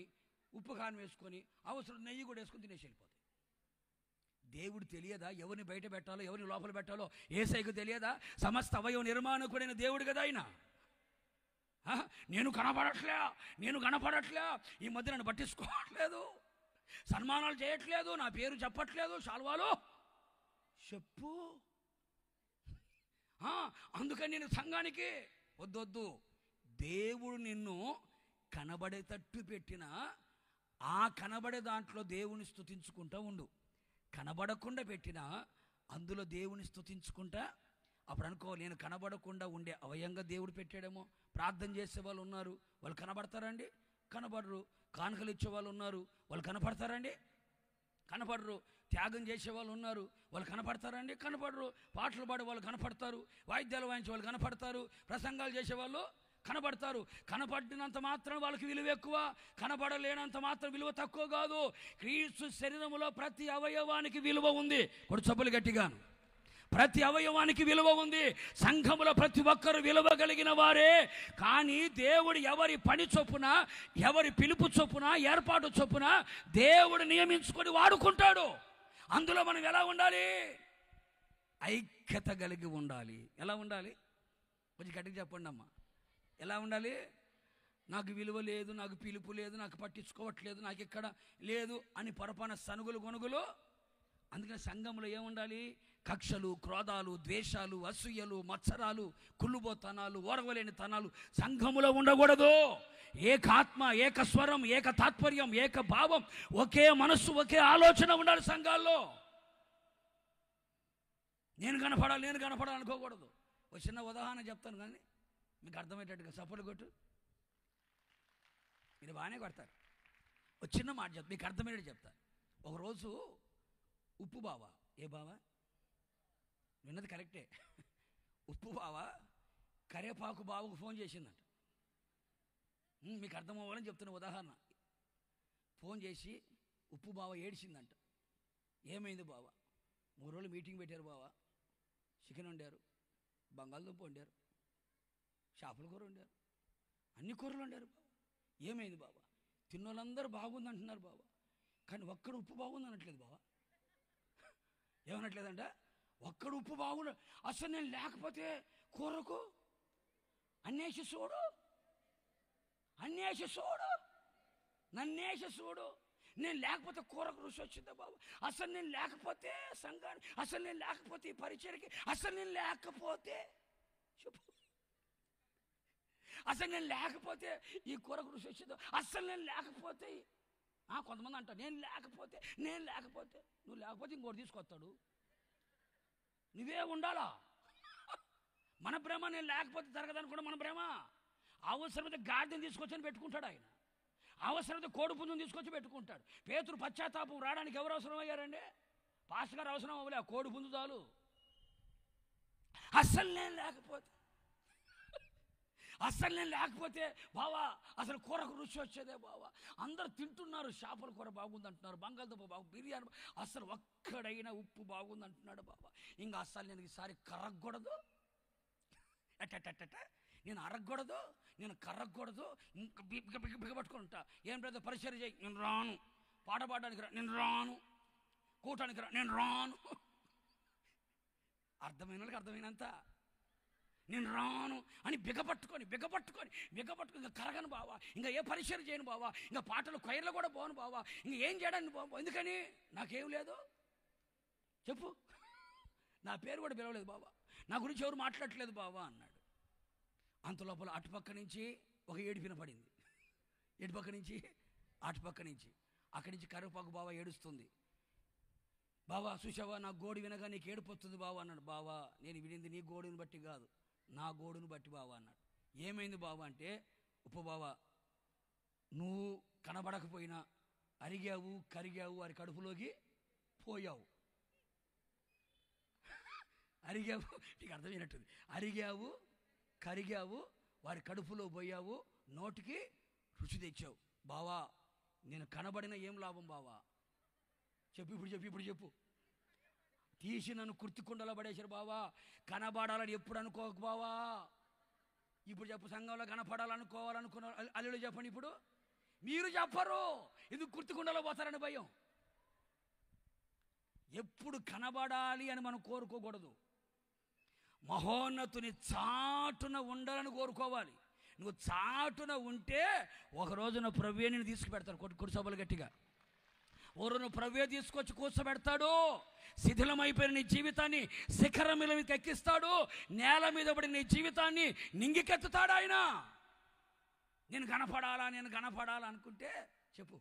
ఉప్పు కారం వేసుకొని అవసరం నెయ్యి కూడా వేసుకొని తినేసి వెళ్ళిపోతాయి. దేవుడు తెలియదా ఎవరిని బయట పెట్టాలో ఎవరిని లోపల పెట్టాలో? యేసయ్యకు తెలియదా? సమస్త అవయవ నిర్మాణకుడైన దేవుడు కదా ఆయన. నేను కనపడట్లే, ఈ మధ్య నన్ను పట్టించుకోవట్లేదు, సన్మానాలు చేయట్లేదు, నా పేరు చెప్పట్లేదు, శాల్వాలో చెప్పు. అందుకని నేను సంఘానికి వద్దొద్దు. దేవుడు నిన్ను కనబడేటట్టు పెట్టిన ఆ కనబడే దాంట్లో దేవుని స్తుతించుకుంటూ ఉండు. కనబడకుండా పెట్టినా అందులో దేవుని స్తుతించుకుంటా అప్పుడు అనుకో, నేను కనబడకుండా ఉండే అవయంగా దేవుడు పెట్టాడేమో. ప్రార్థన చేసే వాళ్ళు ఉన్నారు, వాళ్ళు కనబడతారండి? కనబడరు. కానుకలు ఇచ్చే వాళ్ళు ఉన్నారు, వాళ్ళు కనపడతారండి? కనపడరు. త్యాగం చేసే వాళ్ళు ఉన్నారు, వాళ్ళు కనపడతారండి? కనపడరు. పాటలు పాడే వాళ్ళు కనపడతారు, వాయిద్యాలు వాయించే వాళ్ళు కనపడతారు, ప్రసంగాలు చేసేవాళ్ళు కనబడతారు. కనపడినంత మాత్రం వాళ్ళకి విలువ ఎక్కువ, కనబడలేనంత మాత్రం విలువ తక్కువ కాదు. క్రీస్తు శరీరములో ప్రతి అవయవానికి విలువ ఉంది. కొడు చప్పులు గట్టిగాను. ప్రతి అవయవానికి విలువ ఉంది. సంఘములో ప్రతి ఒక్కరు విలువ కలిగిన వారే. కానీ దేవుడు ఎవరి పని చొప్పున, ఎవరి పిలుపు చొప్పున, ఏర్పాటు చొప్పున దేవుడు నియమించుకొని వాడుకుంటాడు. అందులో మనం ఎలా ఉండాలి? ఐక్యత కలిగి ఉండాలి. ఎలా ఉండాలి? కొంచెం గట్టిగా చెప్పండి అమ్మా. ఎలా ఉండాలి? నాకు విలువ లేదు, నాకు పిలుపు లేదు, నాకు పట్టించుకోవట్లేదు, నాకు ఇక్కడ లేదు అని పొరపాన సనుగులు గొనుగులు. అందుకని సంఘంలో ఏముండాలి? కక్షలు, క్రోధాలు, ద్వేషాలు, అసూయలు, మత్సరాలు, కుళ్ళుబోతనాలు, ఓరవలేని తనాలు సంఘములో ఉండకూడదు. ఏకాత్మ, ఏక స్వరం, ఏక తాత్పర్యం, ఏక భావం, ఒకే మనస్సు, ఒకే ఆలోచన ఉండాలి సంఘాల్లో. నేను కనపడాలి అనుకోకూడదు. ఒక చిన్న ఉదాహరణ చెప్తాను కానీ మీకు అర్థమయ్యేటట్టుగా సపోర్ట్ కొట్టు. మీరు బాగానే కొడతారు. ఒక చిన్న మాట చెప్తా, మీకు అర్థమయ్యేటట్టు చెప్తా. ఒకరోజు ఉప్పు బావ, ఏ బావ విన్నది కరెక్టే, ఉప్పు బావ కరేపాకు బావకు ఫోన్ చేసిందంట. మీకు అర్థం అవ్వాలని చెప్తున్న ఉదాహరణ. ఫోన్ చేసి ఉప్పు బావ ఏడిచిందంట. ఏమైంది బావ? 3 రోజులు మీటింగ్ పెట్టారు బావ, చికెన్ వండారు, బంగాళదుంప వండారు, చేపల కూర వండారు, అన్ని కూరలు వండారు బావ. ఏమైంది బావ? తిన్నోళ్ళందరూ బాగుంది అంటున్నారు బావ, కానీ ఒక్కడు ఉప్పు బాగుంది అనట్లేదు బావ. ఏమనట్లేదంట? ఒక్కడు ఉప్పు బాగుండ. అసలు నేను లేకపోతే కూరకు అన్నేసి చూడు, నన్నేసి చూడు. నేను లేకపోతే కూరకు రుచి వచ్చిందా బాబు? అసలు నేను లేకపోతే సంఘానికి, అసలు నేను లేకపోతే ఈ పరిచయకి, అసలు నేను లేకపోతే చెప్పు, అసలు నేను లేకపోతే ఈ కూరకు రుచి వచ్చిందో, అసలు నేను లేకపోతే. కొంతమంది అంటారు నేను లేకపోతే నువ్వు లేకపోతే ఇంకోటి తీసుకొస్తాడు, నువ్వే ఉండాలా. మన భ్రమ నేను లేకపోతే జరగదనుకోవడం మన భ్రమ. అవసరమైతే గాడిదని తీసుకొచ్చని పెట్టుకుంటాడు ఆయన, అవసరమైతే కోడిపుంజుని తీసుకొచ్చి పెట్టుకుంటాడు. పేతురు పశ్చాత్తాపం రావడానికి ఎవరు అవసరం అయ్యారండి? పాస్టర్ గారు అవసరం అవ్వలే, కోడిపుంజు చాలు. అస్సలు నేను లేకపోతే బావా అసలు కూరకు రుచి వచ్చేదే బావా. అందరు తింటున్నారు, చేపల కూర బాగుంది అంటున్నారు, బంగాళదుంప బిర్యానీ, అసలు ఒక్కడైనా ఉప్పు బాగుంది అంటున్నాడు బావా. ఇంకా అస్సలు నేను ఈసారి కరగకూడదు, నేను అరగకూడదు, నేను కరగకూడదు, ఇంకా బిగబట్టుకుంటా. ఏం బ్రదర్ పరిచయం చేయి, నేను రాను. పాట పాడడానికి రా, నేను రాను. కూటానికి రా, నేను రాను. అర్థమైన వాళ్ళకి అర్థమైనంత నేను రాను అని బిగపట్టుకొని ఇంకా కరగను బావా, ఇంకా ఏ పరిచయం చేయను బావా, ఇంకా పాటలు కొయ్యలు కూడా పోను బావా, ఇంకా ఏం చేయడానికి బావా. ఎందుకని? నాకేం లేదు చెప్పు, నా పేరు కూడా పిలవలేదు బావా, నా గురించి ఎవరు మాట్లాడట్లేదు బావా అన్నాడు. అంతలోపల అటుపక్క నుంచి ఒక ఏడుపిన పడింది. ఎటుపక్క నుంచి? అటుపక్క నుంచి. అక్కడి నుంచి కరివేపాకు బావ ఏడుస్తుంది. బావా చూసావా, నా గోడు వినగా నీకు ఏడుపు వస్తుంది బావా అన్నాడు. బావా నేను వినింది నీ గోడుని బట్టి కాదు, నా గోడుని బట్టి బావా అన్నాడు. ఏమైంది బావా అంటే, బావా నువ్వు కనబడకపోయినా అరిగావు కరిగావు వారి కడుపులోకి పోయావు. అరిగావు, నీకు అర్థమైనట్టుంది. అరిగావు కరిగావు వారి కడుపులో పోయావు, నోటికి రుచి తెచ్చావు. బావా నేను కనబడిన ఏం లాభం బావా, ఇప్పుడు చెప్పు. తీసి నన్ను కుర్తికుండలో పడేశారు బావా. కనబడాలని ఎప్పుడు అనుకోకు బావా. ఇప్పుడు చెప్పు, సంఘంలో కనపడాలనుకోవాలనుకున్న అల్లుడు చెప్పండి. ఇప్పుడు మీరు చెప్పరు, ఎందుకు కుర్తికుండలో పోతారని భయం. ఎప్పుడు కనబడాలి అని మనం కోరుకోకూడదు. మహోన్నతుని చాటున ఉండాలని కోరుకోవాలి. నువ్వు చాటున ఉంటే ఒక రోజున ప్రభువే నిన్ను తీసుకుపెడతాడు. కొట్టు సభలు గట్టిగా. ఓరును ప్రభువే తీసుకొచ్చి కూర్చోబెడతాడు. శిథిలమైపోయిన నీ జీవితాన్ని శిఖరం మీదకి ఎక్కిస్తాడు. నేల మీద పడి నీ జీవితాన్ని నింగికెత్తుతాడు ఆయన. నేను కనపడాలా అనుకుంటే చెప్పు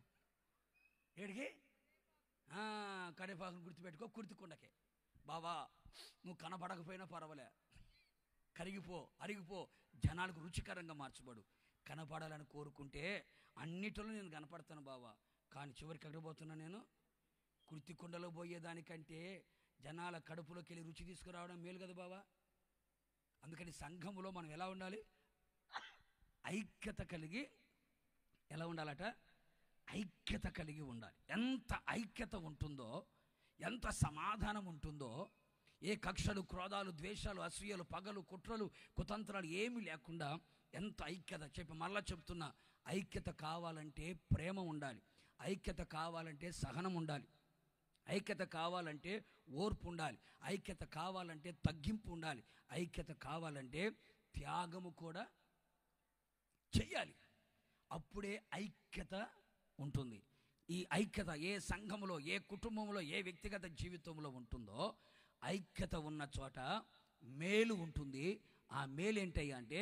ఏడికి, కరివేపాకును గుర్తుపెట్టుకో, కుర్తికుండకే. బావా నువ్వు కనపడకపోయినా పర్వాలే, కరిగిపో అరిగిపో, జనాలకు రుచికరంగా మార్చబడు. కనపడాలని కోరుకుంటే అన్నిటిలో నేను కనపడతాను బావా. కానీ చివరికి ఎక్కడ పోతున్నా నేను? కుర్తికుండలో పోయేదానికంటే జనాల కడుపులోకి వెళ్ళి రుచి తీసుకురావడం మేలు కదా బావా. అందుకని సంఘములో మనం ఎలా ఉండాలి? ఐక్యత కలిగి. ఎలా ఉండాలట? ఐక్యత కలిగి ఉండాలి. ఎంత ఐక్యత ఉంటుందో, ఎంత సమాధానం ఉంటుందో, ఏ కక్షలు క్రోధాలు ద్వేషాలు అసూయలు పగలు కుట్రలు కుతంత్రాలు ఏమీ లేకుండా ఎంత ఐక్యత. మళ్ళా చెప్తున్నా, ఐక్యత కావాలంటే ప్రేమ ఉండాలి, ఐక్యత కావాలంటే సహనం ఉండాలి, ఐక్యత కావాలంటే ఓర్పు ఉండాలి, ఐక్యత కావాలంటే తగ్గింపు ఉండాలి, ఐక్యత కావాలంటే త్యాగము కూడా చెయ్యాలి. అప్పుడే ఐక్యత ఉంటుంది. ఈ ఐక్యత ఏ సంఘములో, ఏ కుటుంబంలో, ఏ వ్యక్తిగత జీవితంలో ఉంటుందో, ఐక్యత ఉన్న చోట మేలు ఉంటుంది. ఆ మేలు ఏంటయ్యా అంటే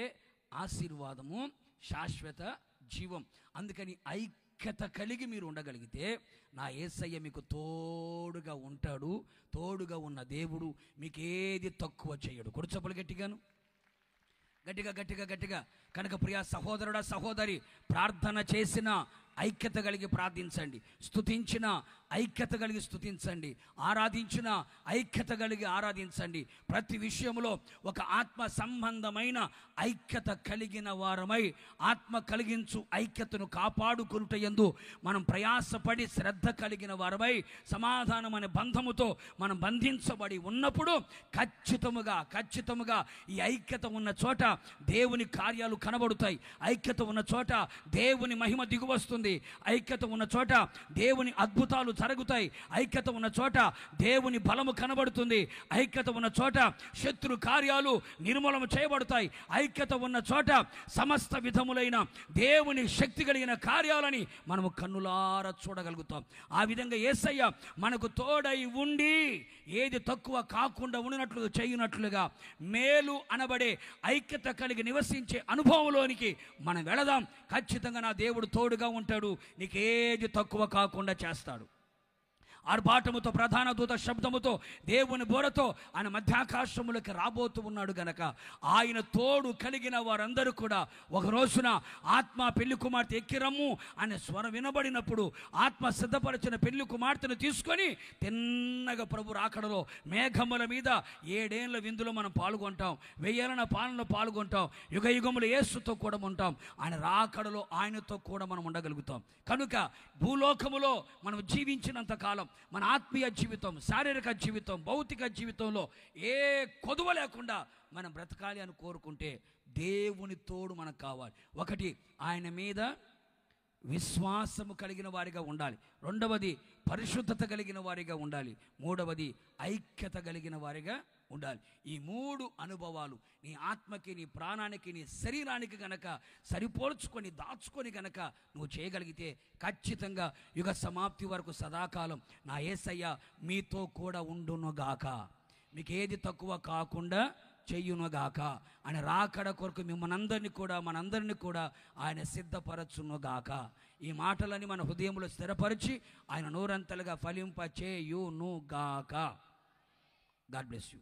ఆశీర్వాదము, శాశ్వత జీవం. అందుకని ఐక్యత కలిగి మీరు ఉండగలిగితే నా యేసయ్య మీకు తోడుగా ఉంటాడు. తోడుగా ఉన్న దేవుడు మీకు ఏది తక్కువ చేయడు. కొడుచప్పులు గట్టిగాను, గట్టిగా. కనుక ప్రియ సహోదరుడా సహోదరి, ప్రార్థన చేసిన ఐక్యత కలిగి ప్రార్థించండి, స్తుతించిన ఐక్యత కలిగి స్తుతించండి, ఆరాధించిన ఐక్యత కలిగి ఆరాధించండి. ప్రతి విషయంలో ఒక ఆత్మ సంబంధమైన ఐక్యత కలిగిన వారమై ఆత్మ కలిగించు ఐక్యతను కాపాడుకొనుటయందు మనం ప్రయాసపడి శ్రద్ధ కలిగిన వారమై సమాధానం అనే బంధముతో మనం బంధించబడి ఉన్నప్పుడు ఖచ్చితముగా ఈ ఐక్యత ఉన్న చోట దేవుని కార్యాలు కనబడుతాయి. ఐక్యత ఉన్న చోట దేవుని మహిమ దిగువస్తుంది. ఐక్యత ఉన్న చోట దేవుని అద్భుతాలు జరుగుతాయి. ఐక్యత ఉన్న చోట దేవుని బలము కనబడుతుంది. ఐక్యత ఉన్న చోట శత్రు కార్యాలు నిర్మూలన చేయబడతాయి. ఐక్యత ఉన్న చోట సమస్త విధములైన దేవుని శక్తి కలిగిన కార్యాలని మనము కన్నులారా చూడగలుగుతాం. ఆ విధంగా యేసయ్య మనకు తోడై ఉండి ఏది తక్కువ కాకుండా ఉండినట్లు చేయునట్లుగా మేలు అనబడే ఐక్యత కలిగి నివసించే అనుభవంలోనికి మనం వెళదాం. ఖచ్చితంగా నా దేవుడు తోడుగా ఉంటాడు, నీకేది తక్కువ కాకుండా చేస్తాడు. ఆర్భాటముతో ప్రధాన దూత శబ్దముతో దేవుని బోరతో ఆయన మధ్యాకాశములకి రాబోతూ ఉన్నాడు గనక ఆయన తోడు కలిగిన వారందరూ కూడా ఒక రోజున ఆత్మ పెళ్లి కుమార్తె ఎక్కిరమ్ము అనే స్వరం వినబడినప్పుడు ఆత్మ సిద్ధపరిచిన పెళ్లి కుమార్తెను తీసుకొని తిన్నగా ప్రభు రాకడలో మేఘముల మీద 7 ఏళ్ల విందులో మనం పాల్గొంటాం. 1000 ఏళ్ల పాలనలో పాల్గొంటాం. యుగ యుగములు యేసుతో కూడా ఉంటాం. ఆయన రాకడలో ఆయనతో కూడా మనం ఉండగలుగుతాం. కనుక భూలోకములో మనం జీవించినంత కాలం మన ఆత్మీయ జీవితం, శారీరక జీవితం, భౌతిక జీవితంలో ఏ కొదువ లేకుండా మనం బ్రతకాలి అని కోరుకుంటే దేవుని తోడు మనకు కావాలి. ఒకటి, ఆయన మీద విశ్వాసము కలిగిన వారిగా ఉండాలి. రెండవది, పరిశుద్ధత కలిగిన వారిగా ఉండాలి. మూడవది, ఐక్యత కలిగిన వారిగా ఉండాలి. ఈ 3 అనుభవాలు నీ ఆత్మకి, నీ ప్రాణానికి, నీ శరీరానికి గనక సరిపోల్చుకొని దాచుకొని గనక నువ్వు చేయగలిగితే ఖచ్చితంగా యుగ సమాప్తి వరకు సదాకాలం నా యేసయ్య మీతో కూడా ఉండునుగాక. మీకు ఏది తక్కువ కాకుండా చెయ్యునుగాక. ఆయన రాకడ కొరకు మనందరినీ కూడా ఆయన సిద్ధపరచునుగాక. ఈ మాటలని మన హృదయంలో స్థిరపరిచి ఆయన నూరంతలుగా ఫలింప చేయునుగాక. God bless you.